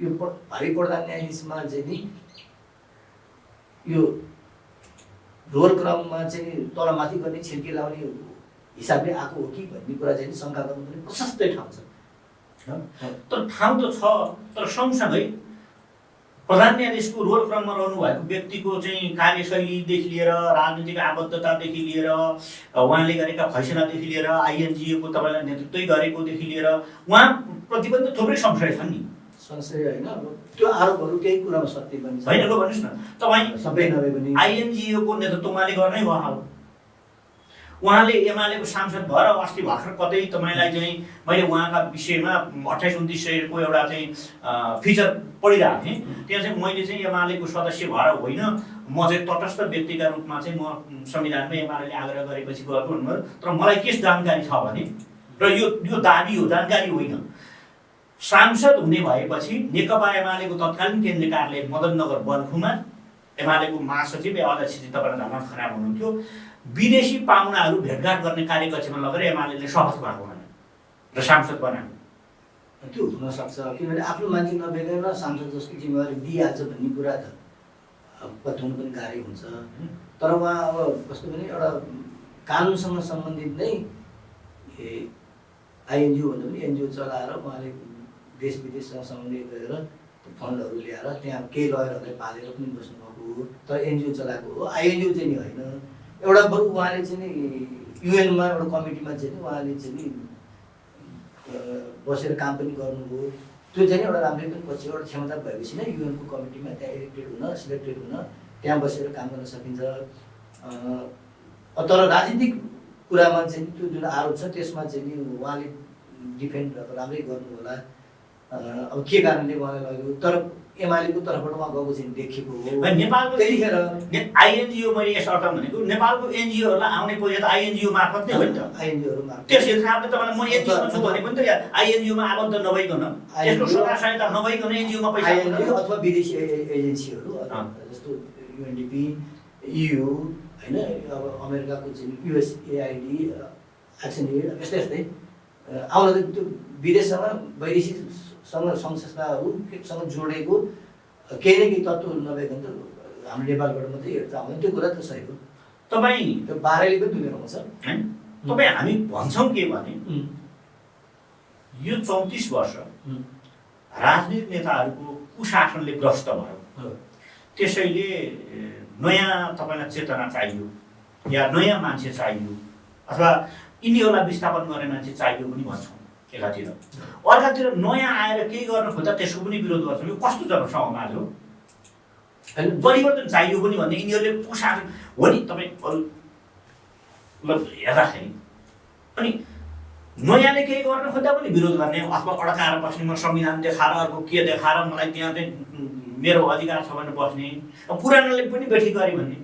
यो भावी प्रधान न्यायाधीशमा चाहिँ नि यो रोल क्रममा चाहिँ नि तलमाथि गर्ने छिर्की लाउने हिसाबले आएको हो कि भन्ने कुरा चाहिँ शङ्का गर्नु पनि प्रशस्तै ठाउँ छ। तर ठाउँ त छ, तर सँगसँगै प्रधान न्यायाधीशको रोल क्रममा रहनु भएको व्यक्तिको चाहिँ कार्यशैलीदेखि लिएर राजनीतिक आबद्धतादेखि लिएर उहाँले गरेका फैसलादेखि लिएर आइएनजिओको तपाईँलाई नेतृत्वै गरेकोदेखि लिएर उहाँप्रति पनि थुप्रै संशय छन् नि। संशय होइन, अब त्यो आरोपहरू केही कुरामा सत्य पनि छ। होइन ल भन्नुहोस् न, तपाईँ सबै नभए पनि आइएनजिओको नेतृत्व उहाँले गर्नै भयो। उहाँले एमालेको सांसद भएर अस्ति भर्खर कतै तपाईँलाई चाहिँ मैले उहाँका विषयमा 28-29 सयको एउटा चाहिँ फिचर पढिरहेको थिएँ। त्यहाँ चाहिँ मैले चाहिँ एमालेको सदस्य भएर होइन, म चाहिँ तटस्थ व्यक्तिका रूपमा चाहिँ म संविधानमा एमाले आग्रह गरेपछि गएको भन्नुभयो। तर मलाई के जानकारी छ भने, र यो दाबी हो, जानकारी होइन, सांसद हुने भएपछि नेकपा एमालेको तत्कालीन केन्द्रीय कार्यालय मदननगर बल्खुमा एमालेको महासचिव या अध्यक्ष तपाईँलाई धर्म खराब हुनुहुन्थ्यो। विदेशी पाहुनाहरू भेटघाट गर्ने कार्यकक्षमा लगेर एमाले शपथ भएको र सांसद बनायो। त्यो हुनसक्छ, किनभने आफ्नो मान्छे नभेटेर सांसद जसको जिम्मेवारी दिइहाल्छ भन्ने कुरा त बताउनु पनि गाह्रै हुन्छ। तर उहाँ अब कस्तो पनि एउटा कानुनसँग सम्बन्धित नै आइएनजिओ भन्दा पनि एनजिओ चलाएर उहाँले देश विदेशसँग सम्बन्धित गरेर फन्डहरू ल्याएर त्यहाँ केही लयरहरूलाई पालेर पनि बस्नुभएको हो। तर एनजिओ चलाएको हो, आइएनजिओ चाहिँ नि होइन। एउटा बरु उहाँले चाहिँ नि युएनमा एउटा कमिटीमा चाहिँ नि उहाँले चाहिँ नि बसेर काम पनि गर्नुभयो। त्यो चाहिँ एउटा राम्रै पनि पछि एउटा क्षमता भएपछि नै युएनको कमिटीमा त्यहाँ इलेक्टेड हुन, सिलेक्टेड हुन, त्यहाँ बसेर काम गर्न सकिन्छ। तर राजनीतिक कुरामा चाहिँ त्यो जुन आरोप छ त्यसमा चाहिँ नि उहाँले डिफेन्ड राम्रै गर्नु होला। अब के कारणले उहाँले लग्यो, तर एमालेको तर्फबाट उहाँ गएको चाहिँ देखेको हो। नेपालको त्यतिखेर आइएनजिओ मैले यस अर्थ भनेको नेपालको एनजिओहरूलाई आउने पैसा त आइएनजिओ मार्फत नै हो नि त। आइएनजिओहरू मार्फत त्यस हिसाबले तपाईँलाई म एनजिओमा छु भने पनि त आइएनजिओमा आबद्ध नभइकन, त्यसको सहायता सहायता नभइकन एनजिओमा पैसा आइएनजिओ अथवा विदेशी एजेन्सीहरू जस्तो युएनडिपी, EU होइन, अब अमेरिकाको चाहिँ USAID, एक्सन एड, यस्तै यस्तै आउन त त्यो विदेशसँग वैदेशिकसँग संस्थाहरूसँग जोडेको केही न केही तत्त्व नभइकन त हाम्रो नेपालबाट मात्रै हेर्छ आउँदैन। त्यो कुरा त सही हो। तपाईँ त्यो बाह्रले पनि दुखेर आउँछ होइन। तपाईँ हामी भन्छौँ के भने यो 34 वर्ष राजनीतिक नेताहरूको कुशासनले ग्रस्त भयो। त्यसैले नयाँ तपाईँलाई चेतना चाहियो या नयाँ मान्छे चाहियो अथवा यिनीहरूलाई विस्थापन गर्ने मान्छे चाहियो पनि भन्छौँ एकातिर। अर्कातिर नयाँ आएर केही गर्न खोज्दा त्यसको पनि विरोध गर्छौँ। यो कस्तो जब समाज हो? परिवर्तन चाहियो पनि भन्ने यिनीहरूले कुशासन हो नि। तपाईँ हेर्दाखेरि अनि नयाँले केही गर्न खोज्दा पनि विरोध गर्ने अथवा अड्काएर बस्ने, म संविधान देखाएर अर्को के देखाएर मलाई त्यहाँ चाहिँ मेरो अधिकार छ भनेर बस्ने, पुरानोले पनि बेठी गरे भन्ने।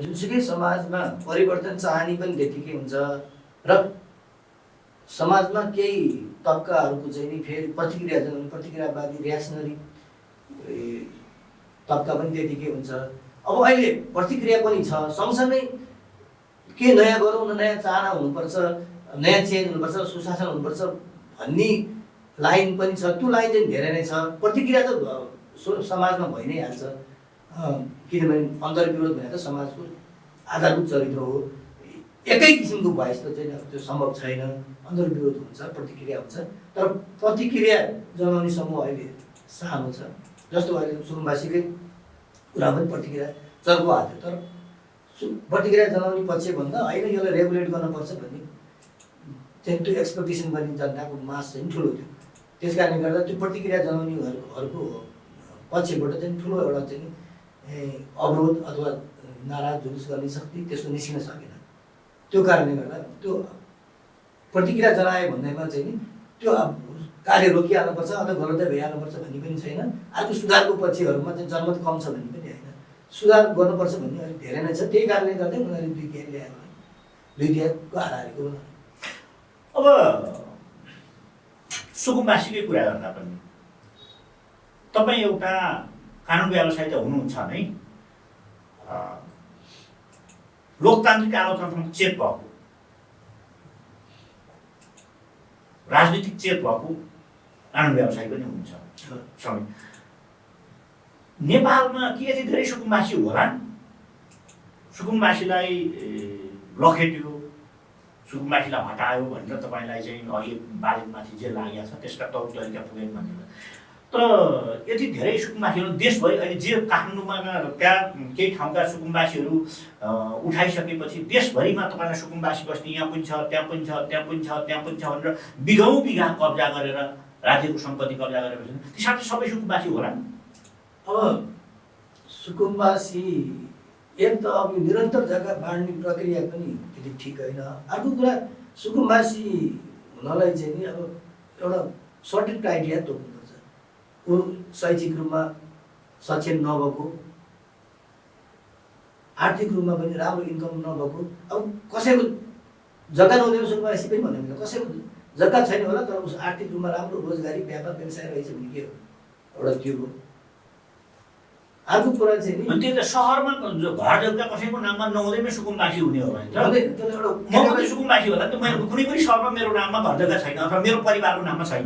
जुनसुकै समाजमा परिवर्तन चाहने पनि त्यतिकै हुन्छ र समाजमा केही तबकाहरूको चाहिँ नि फेरि प्रतिक्रिया जनाउने प्रतिक्रियावादी रियाक्सनरी तबका पनि त्यतिकै हुन्छ। अब अहिले प्रतिक्रिया पनि छ, सँगसँगै के नयाँ गरौँ न, नयाँ चाहना हुनुपर्छ, नयाँ चेन्ज हुनुपर्छ, सुशासन हुनुपर्छ भन्ने लाइन पनि छ। त्यो लाइन चाहिँ धेरै नै छ। प्रतिक्रिया त समाजमा भइ नै हाल्छ, किनभने अन्तर्विरोध भनेर त समाजको आधारभूत चरित्र हो। एकै किसिमको भोइस त चाहिँ त्यो सम्भव छैन, अन्तर्विरोध हुन्छ, प्रतिक्रिया हुन्छ। तर प्रतिक्रिया जनाउने समूह अहिले सानो छ। जस्तो अहिले सुकुम्बासीकै कुरा पनि प्रतिक्रिया चर्को हाल्थ्यो, तर प्रतिक्रिया जनाउने पक्षभन्दा होइन यसलाई रेगुलेट गर्नुपर्छ भन्ने चाहिँ त्यो एक्सपेक्टेसन गर्ने जनताको मास चाहिँ ठुलो थियो। त्यस कारणले गर्दा त्यो प्रतिक्रिया जनाउनेहरूको पक्षबाट चाहिँ ठुलो एउटा चाहिँ अवरोध अथवा नारा जुलुस गर्ने शक्ति त्यसको निस्किन सकेन। त्यो कारणले गर्दा त्यो प्रतिक्रिया जनाए भन्दैमा चाहिँ नि त्यो कार्य रोकिहाल्नुपर्छ अथवा गलतै भइहाल्नुपर्छ भन्ने पनि छैन। अर्को सुधारको पक्षहरूमा चाहिँ जनमत कम छ भन्ने पनि होइन, सुधार गर्नुपर्छ भन्ने अलिक धेरै नै छ। त्यही कारणले गर्दै उनीहरूले 2 तिहाई ल्यायो, 2 तिहाईको आधारको। अब सुकुम्बासीकै कुरा गर्दा पनि तपाईँ एउटा कानुन व्यवसायी त हुनुहुन्छ नै, लोकतान्त्रिक आलोचनासँग चेत भएको, राजनीतिक चेत भएको कानुन व्यवसायी पनि हुनुहुन्छ समय। नेपालमा के यति धेरै सुकुम्बासी होलान्? सुकुम्बासीलाई लखेट्यो, सुकुम्बासीलाई हटायो भनेर तपाईँलाई चाहिँ अहिले बालिकमाथि जे लागेको छ त्यसका तौर-तरिका पुगेन भनेर। तर यति धेरै सुकुम्बासीहरू देशभरि अहिले जे काठमाडौँमा त्यहाँ केही ठाउँका सुकुम्बासीहरू उठाइसकेपछि देशभरिमा तपाईँलाई सुकुम्बासी बस्ती यहाँ पनि छ, त्यहाँ पनि छ, त्यहाँ पनि छ, त्यहाँ पनि छ भनेर बिघौँ बिघा कब्जा गरेर राज्यको सम्पत्ति कब्जा गरेर ती साथै सबै सुकुम्बासी होलान्। अब सुकुम्बासी एक त अब निरन्तर जग्गा बाँड्ने प्रक्रिया पनि त्यति ठिक होइन। अर्को कुरा सुकुम्बासी हुनलाई चाहिँ नि अब एउटा सर्टेन क्राइटेरिया तोक्नुपर्छ। ऊ शैक्षिक रूपमा सक्षम नभएको, आर्थिक रूपमा पनि राम्रो इन्कम नभएको। अब कसैको जग्गा नहुँदैन सुकुम्बासी पनि भन्नु मिल्दैन, कसैको जग्गा छैन होला तर उस आर्थिक रूपमा राम्रो रोजगारी व्यापार व्यवसाय रहेछ भने के हो, एउटा त्यो हो। अर्को कुरा चाहिँ नि त्यो त सहरमा घर जग्गा कसैको नाममा नहुँदैमै सुकुम्बासी हुने हो भने म पनि सुकुम्बासी होला नि त। मेरो कुनै पनि सहरमा मेरो नाममा घर जग्गा छैन अथवा मेरो परिवारको नाममा छैन।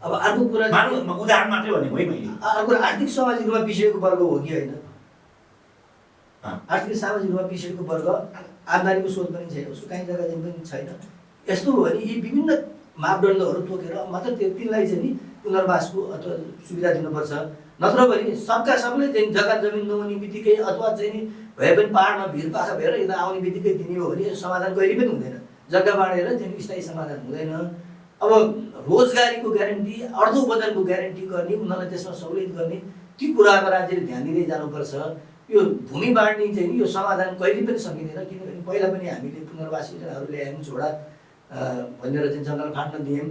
अब अर्को कुरा उदाहरण मात्रै भनेको है मैले। अर्को आर्थिक सामाजिक रूपमा पिछडेको वर्ग हो कि होइन? आर्थिक सामाजिक रूपमा पिछडेको वर्ग, आम्दानीको स्रोत पनि छैन, उसको काहीँ जग्गा जमिन पनि छैन। यस्तो हो भने यी विभिन्न मापदण्डहरू तोकेर मात्र तिनलाई चाहिँ नि पुनर्वासको अथवा सुविधा दिनुपर्छ। नत्र भने सबले चाहिँ जग्गा जमिन नहुने बित्तिकै अथवा चाहिँ नि भए पनि पाहाडमा भिरपाखा भएर यता आउने बित्तिकै दिने हो भने समाधान कहिले पनि हुँदैन। जग्गा बाँडेर चाहिँ स्थायी समाधान हुँदैन। अब रोजगारीको ग्यारेन्टी, अर्थोपार्जनको ग्यारेन्टी गर्ने, उनीहरूलाई त्यसमा सहुलियत गर्ने, ती कुरामा राज्यले ध्यान दिँदै जानुपर्छ। यो भूमि बाँड्ने चाहिँ नि यो समाधान कहिले पनि सकिँदैन। किनभने पहिला पनि हामीले पुनर्वास योजनाहरू ल्यायौँ, झोडा भनेर चाहिँ जङ्गल फाट्न दियौँ।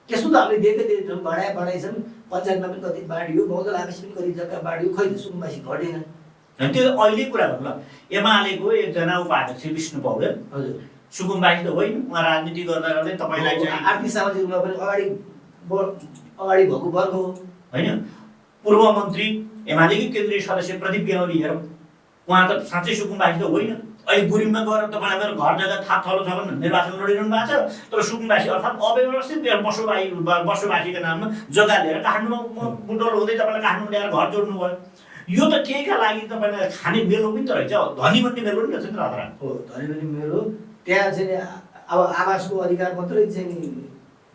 त्यस्तो त हामीले दिएकै छौँ, बाँडाइछन्। पञ्चायतमा पनि कति बाँडियो, बहुदल आफिस पनि कति जग्गा बाँडियो, खै सुकुम्बासी घटेन। त्यो अहिले कुरा गर्नु ल, एमालेको एकजना उपाध्यक्ष विष्णु पौडेल हजुर सुकुम्बासी त होइन, उहाँ राजनीति गर्दा गर्दै तपाईँलाई चाहिँ आर्थिक सामाजिक रूपमा पनि अगाडि भएको वर्ग हो होइन। पूर्व मन्त्री एमालेकै केन्द्रीय सदस्य प्रदीप बेनौली हेरौँ, उहाँ त साँच्चै सुकुम्बासी त होइन। अहिले गुरिङमा गएर तपाईँलाई मेरो घर जग्गा थाहा थलो छ भने निर्वाचन लडिरहनु भएको छ। तर सुकुम्बासी अर्थात् अव्यवस्थित बसोबासीको नाममा जग्गा लिएर काठमाडौँमा बुटोल हुँदै तपाईँलाई काठमाडौँ ल्याएर घर जोड्नु भयो। यो त केहीका लागि तपाईँलाई खाने मेलो पनि त रहेछ, धनी बन्ने मेलो पनि रहेछ नि त। हो, धनी बन्ने मेलो। त्यहाँ चाहिँ अब आवासको अधिकार मात्रै चाहिँ नि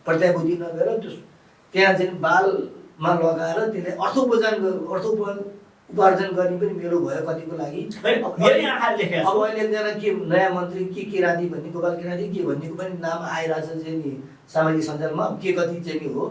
प्रत्याभूति नगरेर त्यहाँ चाहिँ बालमा लगाएर त्यसले उपार्जन गर्ने पनि मेलो भयो कतिको लागि। अब अहिले एकजना के नयाँ मन्त्री के किराँती भन्ने, गोपाल किराँती के भन्नेको पनि नाम आइरहेछ चाहिँ नि सामाजिक सञ्जालमा। के कति चाहिँ नि हो,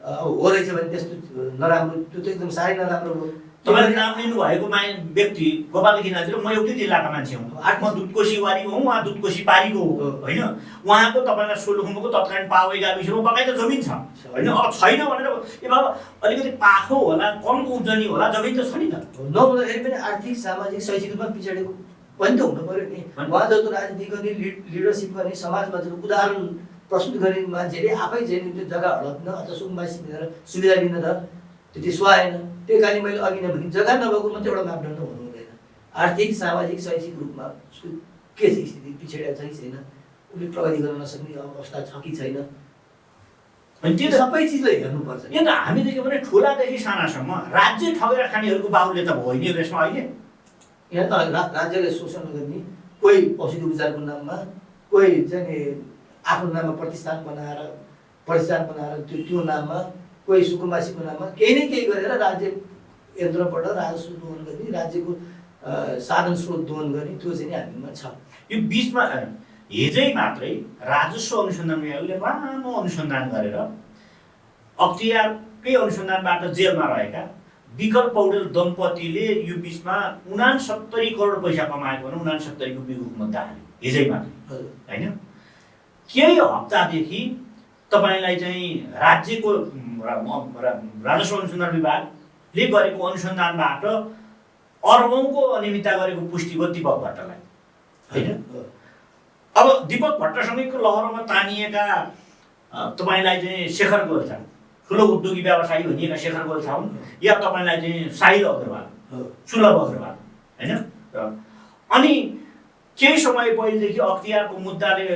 अब हो रहेछ भने त्यस्तो नराम्रो, त्यो त एकदम साह्रै नराम्रो हो। तपाईँले नाम लिनुभएको व्यक्ति गोपाल किराँती र म एउटै जिल्लाका मान्छे हुँ। म दुधकोशी वारीको हुँ, उहाँ दुधकोशी पारीको हो होइन। उहाँको तपाईँलाई सोलुखुम्बुको तत्कालीन पावै गाविसमा बकाइदा जमिन छ होइन। अब छैन भनेर ए बाबा अलिकति पाखो होला, कम उब्जनी होला, जमिन त छ नि त। नहुँदाखेरि पनि आर्थिक सामाजिक शैक्षिक रूपमा पिछडेको पनि त हुनु पऱ्यो नि। उहाँ जस्तो राजनीति गर्ने, लिडरसिप गर्ने, समाजमा जो उदाहरण प्रस्तुत गर्ने मान्छेले आफै चाहिँ त्यो जग्गा हडप्न अथवा सुकुम्बासी दिएर सुविधा दिन त त्यति सुहाएन। त्यही कारण मैले अघि नै भने जग्गा नभएको मात्रै एउटा मापदण्ड हुनु हुँदैन। आर्थिक सामाजिक शैक्षिक रूपमा उसको के छ स्थिति, पिछडेको छ कि छैन, उसले प्रगति गर्न नसक्ने अवस्था छ कि छैन, अनि त्यो सबै चिजलाई हेर्नुपर्छ। यो त हामी देख्यो भने ठुलादेखि सानासम्म राज्य ठगेर खानेहरूको बाहुल्य त भयो नि यसमा अहिले। यहाँ त राज्यले शोषण गर्ने, कोही औषधि उपचारको नाममा, कोही चाहिँ आफ्नो नाममा प्रतिष्ठान बनाएर त्यो नाममा, कोही सुकुम्बासीको नाममा केही न केही गरेर राज्य यन्त्रबाट राजस्व दोहन गर्ने, राज्यको साधन स्रोत दोहन गर्ने, त्यो चाहिँ हामीमा छ। यो बिचमा हिजै मात्रै राजस्व अनुसन्धान विभागले लामो अनुसन्धान गरेर अख्तियारकै अनुसन्धानबाट जेलमा रहेका विकल पौडेल दम्पतिले यो बिचमा 69 करोड पैसा कमाएको भने 69 को विगुक मुद्दा हाल्यो हिजै मात्रै होइन। केही हप्तादेखि तपाईँलाई चाहिँ राज्यको राजस्व अनुसन्धान विभागले गरेको अनुसन्धानबाट अरबौँको अनियमितता गरेको पुष्टि भयो दीपक भट्टलाई, होइन? अब दीपक भट्टसँगैको लहरमा तानिएका तपाईँलाई चाहिँ शेखर गोल्छा, ठुलो उद्योगी व्यवसायी भनिएका शेखर गोल्छा हुन्, या तपाईँलाई चाहिँ साहिल अग्रवाल, सुलभ अग्रवाल, होइन? अनि केही समय पहिलेदेखि अख्तियारको मुद्दाले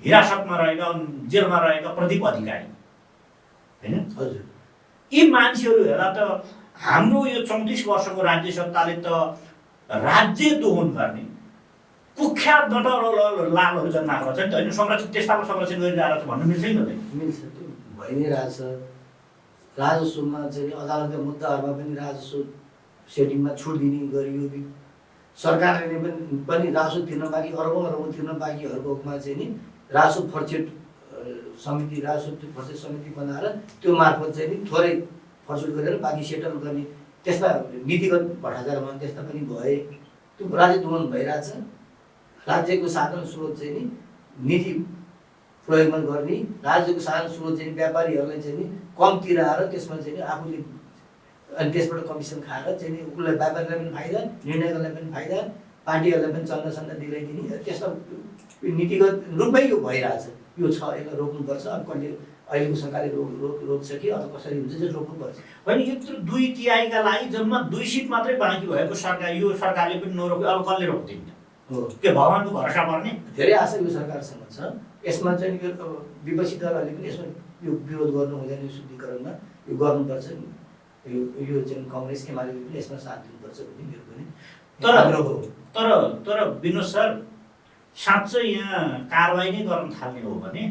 हिरासतमा रहेका, जेलमा रहेका प्रदीप अधिकारी, होइन? हजुर, यी मान्छेहरू हेर्दा त हाम्रो यो 34 वर्षको राज्य सत्ताले त राज्य दोहन गर्ने कुख्यात नटर लालहरू जन्माएको छ नि त, होइन? संरक्षण त्यस्ताको संरक्षण गरिरहेको छ भन्नु मिल्छ नि? मिल्छ, त्यो भइ नै रहेछ। राजस्वमा चाहिँ अदालतका मुद्दाहरूमा पनि राजस्व सेटिङमा छुट दिने गरियो। सरकारले पनि राजस्व तिर्न बाँकी, अरबौँ तिर्न बाँकीहरूकोमा चाहिँ नि राजस्व फर्चेट समिति, बनाएर त्यो मार्फत चाहिँ नि थोरै फर्चुट गरेर बाँकी सेटल गर्ने त्यस्ता नीतिगत भ्रष्टाचार भने त्यस्ता पनि भए। त्यो राज्य दोहन भइरहेछ। राज्यको साधन स्रोत चाहिँ नि नीति प्रयोगमा गर्ने, राज्यको साधन स्रोत चाहिँ व्यापारीहरूलाई चाहिँ नि कम तिराएर त्यसमा चाहिँ आफूले अनि त्यसबाट कमिसन खाएर चाहिँ नि उसलाई व्यापारीलाई पनि फाइदा, निर्णयहरूलाई पनि फाइदा, पार्टीहरूलाई पनि चन्दा दिलाइदिने, त्यस्ता नीतिगत रूपमै यो भइरहेछ। यो छ, यसलाई रोक्नुपर्छ। अब कहिले अहिलेको सरकारले रोक्छ कि अथवा कसरी हुन्छ चाहिँ रोक्नुपर्छ। होइन, यत्रो 2/3 लागि जम्मा 2 सिट मात्रै बाँकी भएको सरकार, यो सरकारले पनि नरोक्यो, अब कसले रोक्दिन्छ? हो, के भगवानको भरोसा पर्ने? धेरै आशा यो सरकारसँग छ। यसमा चाहिँ यो विपक्षी दलहरूले पनि यसमा यो विरोध गर्नु हुँदैन, यो शुद्धिकरणमा यो गर्नुपर्छ। यो चाहिँ काङ्ग्रेस एमाले पनि यसमा साथ दिनुपर्छ भन्ने मेरो पनि आग्रह हो। तर विनोद सर, साँच्चै यहाँ कारवाही नै गर्न थाल्ने हो भने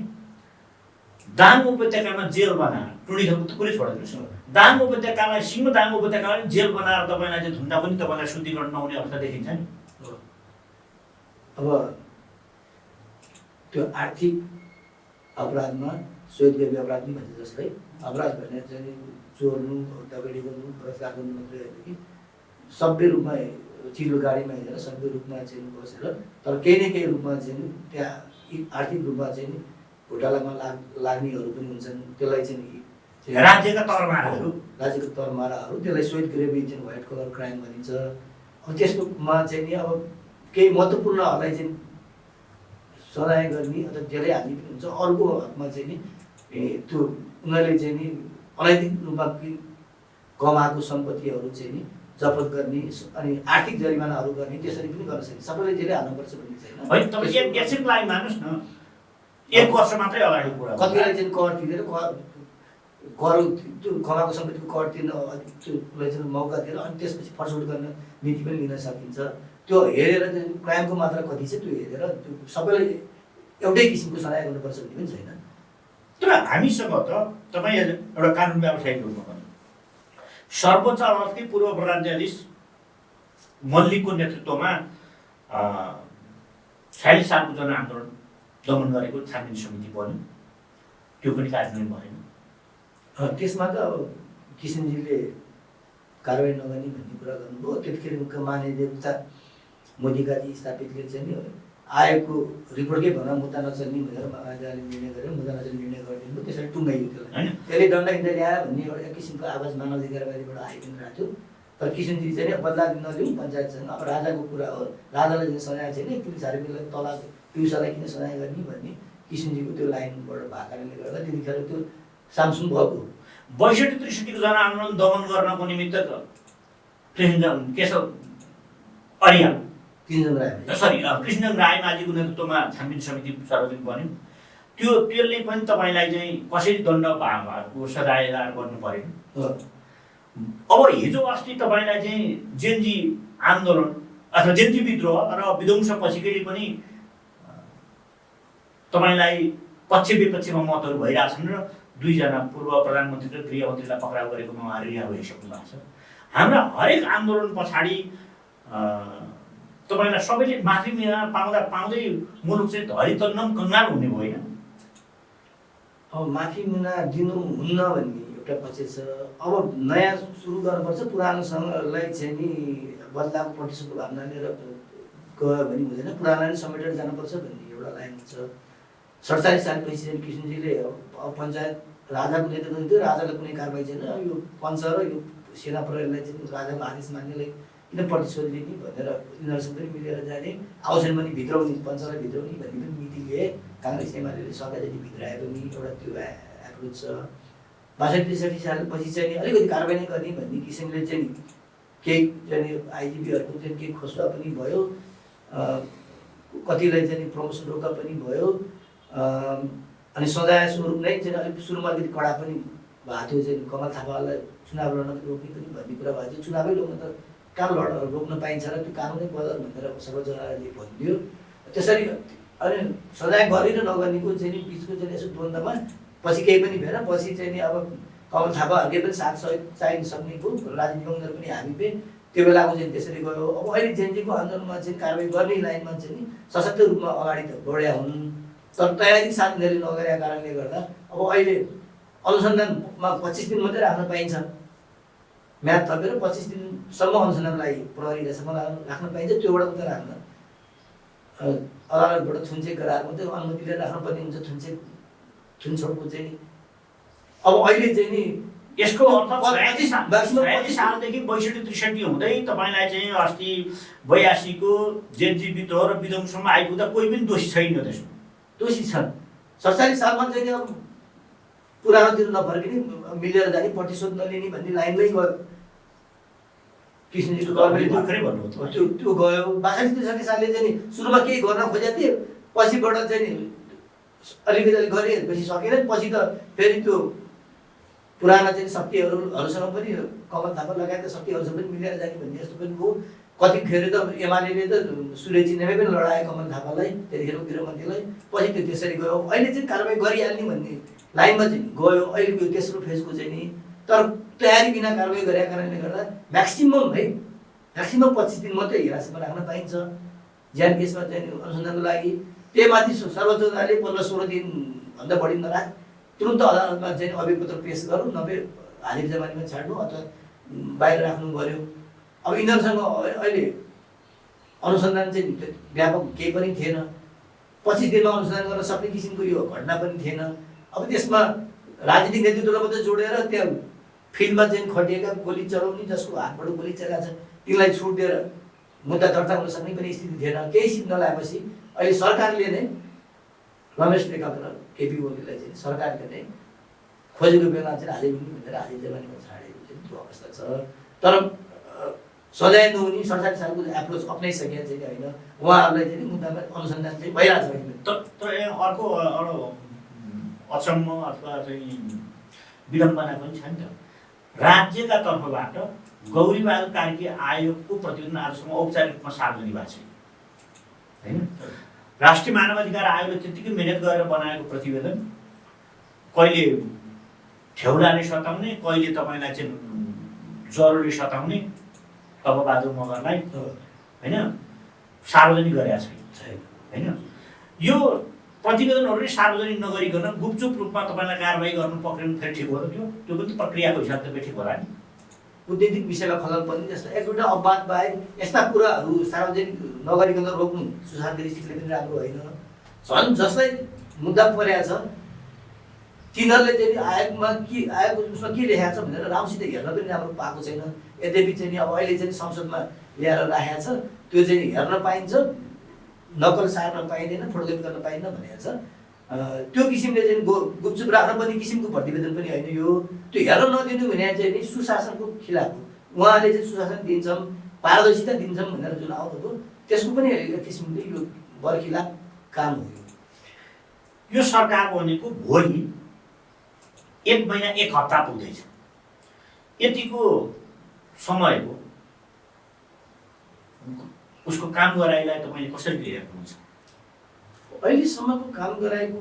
दाङ उपत्यकामा जेल बनाएर, टुँडीखलको त कुरै छोडिदिनुहोस् न, दाङ उपत्यकालाई, सिङ्गो दाङ उपत्यकालाई जेल बनाएर तपाईँलाई चाहिँ धुन्दा पनि तपाईँलाई शुद्धिकरण नहुने अवस्था देखिन्छ नि। अब त्यो आर्थिक अपराधमा सोधगरी अपराध पनि भन्छ जस्तै, अपराध भने चाहिँ चोर्नु, दगडी गर्नु, बलात्कार गर्नु मात्रै होइन कि सभ्य रूपमा चिल्लो गाडीमा हिँडेर सभ्य रूपमा चाहिँ बसेर, तर केही न केही रूपमा चाहिँ त्यहाँ आर्थिक रूपमा चाहिँ घोटालामा लाग्नेहरू पनि हुन्छन्। त्यसलाई चाहिँ राज्यका तरमाराहरू त्यसलाई सोध ग्रेभी चाहिँ व्हाइट कलर क्राइम भनिन्छ। अब त्यसकोमा चाहिँ नि अब केही महत्त्वपूर्णहरूलाई चाहिँ सजाय गर्ने अथवा जेलै हाल्ने पनि हुन्छ। अर्को हकमा चाहिँ नि त्यो उनीहरूले चाहिँ नि अनैतिक रूपमा कमाएको सम्पत्तिहरू चाहिँ नि जफत गर्ने अनि आर्थिक जरिमानाहरू गर्ने, त्यसरी पनि गर्न सकिन्छ। सबैले जेलै हाल्नुपर्छ भन्ने छैन। होइन, तपाईँ एकछिनलाई मान्नुहोस् न, 1 वर्ष मात्रै अगाडि कुरा, कतिलाई चाहिँ कर तिरेर कर त्यो कमाएको सम्पत्तिको कर तिर्न त्योलाई चाहिँ मौका दिएर अनि त्यसपछि फर्सुट गर्न नीति पनि लिन सकिन्छ। त्यो हेरेर चाहिँ क्राइमको मात्रा कति छ त्यो हेरेर त्यो सबैलाई एउटै किसिमको सजाय गर्नुपर्छ भन्ने पनि छैन। तर हामीसँग त तपाईँ एउटा कानुन व्यवसायीको रूपमा पनि सर्वोच्च अदालतकै पूर्व प्रधान न्यायाधीश मल्लिकको नेतृत्वमा 46 सालको जनआन्दोलन दमन गरेको छानबिन समिति बन्यो, त्यो पनि कार्यान्वयन भएन। त्यसमा त अब किसनजीले कारवाही नगर्ने भन्ने कुरा गर्नुभयो। त्यतिखेर महानिदेवता मोदीकाजी स्थापितले चाहिँ नि आयोगको रिपोर्टकै भरमा मुद्दा नचल्ने भनेर महाराजाले निर्णय गरेर मुद्दा नचल्ने निर्णय गरिदिनु भयो। त्यसरी टुङ्गाइयो त्यसलाई, त्यसले दण्ड इन्टर ल्यायो भन्ने एउटा एक किसिमको आवाज मानवाधिकारवादीबाट आइदिरहेको थियो। तर किसनजी चाहिँ बदला नलिउँ पञ्चायतसँग, अब राजाको कुरा हो, राजालाई चाहिँ सजाय चाहिँ नि पुलिसहरूले तल पिउसालाई किन सजाय गर्ने भन्ने किसनजीको त्यो लाइनबाट भएको कारणले गर्दा त्यतिखेर त्यो सामसुङ भएको 62-63 जनआन्दोलन दमन गर्नको निमित्त कृष्णचन्द्र रायमाझीको नेतृत्वमा छानबिन समिति सार्वजनिक बन्यो। त्यसले पनि तपाईँलाई चाहिँ कसरी दण्ड भएको सजायदार गर्नु परेन। अब हिजो अस्ति तपाईँलाई चाहिँ जेनजी आन्दोलन अथवा जेनजी विद्रोह र विध्वंसपछिकै पनि तपाईँलाई पक्ष विपक्षमा मतहरू भइरहेछन् र 2 जना पूर्व प्रधानमन्त्री र गृहमन्त्रीलाई पक्राउ गरेकोमा उहाँहरू रिहा भइसक्नु भएको छ। हाम्रा हरेक आन्दोलन पछाडि तपाईँलाई सबैले माफी पाउँदै मुलुक चाहिँ धरितन्नम कङ्गाल हुने भयो होइन? अब माफी मुना दिनुहुन्न भन्ने एउटा पक्ष छ। अब नयाँ सुरु गर्नुपर्छ, पुरानोसँगलाई चाहिँ नि बदलाको प्रतिशतको भावना लिएर गयो भने हुँदैन, पुरानोलाई समेटेर जानुपर्छ भन्ने एउटा लाइन छ। 47 सालपछि चाहिँ किसिमजीले पञ्चायत राजाको नेतृत्व दिन्थ्यो, राजाले कुनै कारबाही छैन, यो पञ्च र यो सेना प्रहरीलाई चाहिँ राजाको आदेश मान्नेलाई किन प्रतिशोध लिने भनेर यिनीहरूसँग पनि मिलेर जाने, आउँछन् भने भित्राउने, पञ्चलाई भित्राउने भन्ने पनि नीति लिए काङ्ग्रेस एमाले सरकार जति भित्राए पनि एउटा त्यो एप्रोच छ। 62-63 सालपछि चाहिँ अलिकति कारबाही नै गर्ने भन्ने किसिमले चाहिँ केही चाहिँ आइजिपीहरूको चाहिँ केही खोसुवा पनि भयो, कतिलाई चाहिँ प्रमोसन रोका पनि भयो, अनि सजाय स्वरूप नै चाहिँ अलिक सुरुमा अलिकति कडा पनि भएको थियो, चाहिँ कमल थापालाई चुनाव लड्न रोक्ने पनि भन्ने कुरा भएको थियो। चुनावै रोक्न त कहाँ रोक्न पाइन्छ र त्यो कानुनै बदल भनेर सर्वोच्च अदालतले भनिदियो। त्यसरी अनि सजाय गर्ने र नगर्नेको चाहिँ बिचको चाहिँ यसो द्वन्द्वमा पछि केही पनि भएन। पछि चाहिँ नि अब कमल थापाहरूले पनि साथ सहयोग चाहिन सक्ने भयो, राजनीतिक उनीहरू पनि हामी पनि त्यो बेलाको चाहिँ त्यसरी गयो। अब अहिले जेएनजीको आन्दोलनमा चाहिँ कारबाही गर्ने लाइनमा चाहिँ नि सशक्त रूपमा अगाडि त बढ्या हुन्, तर तयारी साथ उनीहरूले नगरेका कारणले गर्दा अब अहिले अनुसन्धानमा 25 दिन मात्रै राख्न पाइन्छ, म्याद थपेर 25 दिनसम्म अनुसन्धानलाई प्रहरीसँग राख्न पाइन्छ। त्योबाट उता राख्न अदालतबाट थुन्चेक गराएर मात्रै अनुमति लिएर राख्नुपर्ने हुन्छ, थुनछोडको चाहिँ। अब अहिले चाहिँ नि यसको अर्थ 46 सालदेखि 62-63 हुँदै तपाईँलाई चाहिँ अस्ति 82 को जेएनजी विद्रोह र विध्वंसमा आइपुग्दा कोही पनि दोषी छैन त्यसमा? दोषी छन्। 47 सालमा चाहिँ अब पुरानोतिर नफर्किने, मिलेर जाने, प्रतिशोध नलिने भन्ने लाइनमै गयो किसिमजीको कर्मले भन्नु त्यो गयो। 62-63 सालले चाहिँ सुरुमा केही गर्न खोजेको थिए, पछिबाट चाहिँ अलिकति गरिसकेपछि सकेन। पछि त फेरि त्यो पुराना चाहिँ शक्तिहरूसँग पनि कमल थापा लगायतका शक्तिहरूसँग पनि मिलेर जाने भन्ने जस्तो पनि भयो। कतिखेर त एमाले त सूर्य चिन्हमै पनि लडायो कमल थापालाई, त्यतिखेरको गृहमन्त्रीलाई। पछि त्यो त्यसरी गयो। अहिले चाहिँ कारबाही गरिहाल्ने भन्ने लाइनमा चाहिँ गयो अहिलेको तेस्रो फेजको चाहिँ नि। तर तयारी बिना कारबाही गरेका कारणले गर्दा म्याक्सिमम 25 दिन मात्रै हिरासतमा राख्न पाइन्छ ज्यान केसमा चाहिँ अनुसन्धानको लागि। त्यहीमाथि सर्वोच्च अदालतले 15-16 दिनभन्दा बढी नराख, तुरुन्त अदालतमा चाहिँ अभियोगपत्र पेश गरौँ, नभए हाजिर जमानीमा छाड्नु अथवा बाहिर राख्नु पर्यो। अब यिनीहरूसँग अहिले अनुसन्धान चाहिँ व्यापक केही पनि थिएन, 25 दिनमा अनुसन्धान गर्न सक्ने किसिमको यो घटना पनि थिएन। अब त्यसमा राजनीतिक नेतृत्वलाई मात्रै जोडेर त्यहाँ फिल्डमा चाहिँ खटिएका गोली चलाउने, जसको हातबाट गोली चलाएको छ, तिनलाई छुट दिएर मुद्दा दर्ता हुन सक्ने पनि स्थिति थिएन। केही सिप नलाएपछि अहिले सरकारले नै रमेश लेखक र केपी ओलीलाई चाहिँ सरकारले नै खोजेको बेला चाहिँ हाजिर हुने भनेर हाजिर जमानीमा छाडेको चाहिँ त्यो अवस्था छ। तर सजाय नहुने 47 सालको एप्रोच अप्नाइसकेको चाहिँ होइन, उहाँहरूलाई चाहिँ मुद्दामा अनुसन्धान चाहिँ भइरहेको छ। तर अर्को अचम्म अथवा चाहिँ विडम्बना पनि छ नि त, राज्यका तर्फबाट गौरीबहादुर कार्की आयोगको प्रतिवेदन आजसम्म औपचारिक रूपमा सार्वजनिक भएको छैन होइन। राष्ट्रिय मानवाधिकार आयोगले त्यतिकै मिहिनेत गरेर बनाएको प्रतिवेदन कहिले ठेउलाले सताउने, कहिले तपाईँलाई चाहिँ ज्वरोले सताउने तपबहादुर मगरलाई होइन सार्वजनिक गरेका छैन होइन। यो प्रतिवेदनहरू सार्वजनिक नगरिकन गुपचुप रूपमा तपाईँलाई कारबाही गर्नु पक्रिनु फेरि ठिक होला? त्यो पनि प्रक्रियाको हिसाबले ठिक होला नि? कुटनीतिक विषयमा खलल पर्ने जस्तो एक दुईवटा अपवाद बाहेक यस्ता कुराहरू सार्वजनिक नगरिकन रोक्नु सुशान्त दृष्टिले पनि राम्रो होइन। झन् जसलाई मुद्दा परेको छ तिनीहरूले चाहिँ आयोगमा उसमा के लेखेको छ भनेर राम्रोसित हेर्न पनि राम्रो पाएको छैन। यद्यपि चाहिँ अब अहिले चाहिँ संसदमा ल्याएर राखेको छ, त्यो चाहिँ हेर्न पाइन्छ, नक्कल सार्न पाइँदैन, फोटोकपी गर्न पाइन्न भनेको छ। त्यो किसिमले चाहिँ गुपचुप राख्न पर्ने किसिमको प्रतिवेदन पनि होइन यो। त्यो हेर्न नदिनु भने चाहिँ नि सुशासनको खिलाफ हो। उहाँले चाहिँ सुशासन दिन्छौँ, पारदर्शिता दिन्छौँ भनेर जुन आउनुभयो त्यसको पनि एक किसिमले यो बरखिलाफ काम हो। यो सरकार बनेको भोलि 1 महिना 1 हप्ता पुग्दैछ, यतिको समयको उसको काम गराइलाई तपाईँले कसरी लिएको हुन्छ? अहिलेसम्मको काम गराएको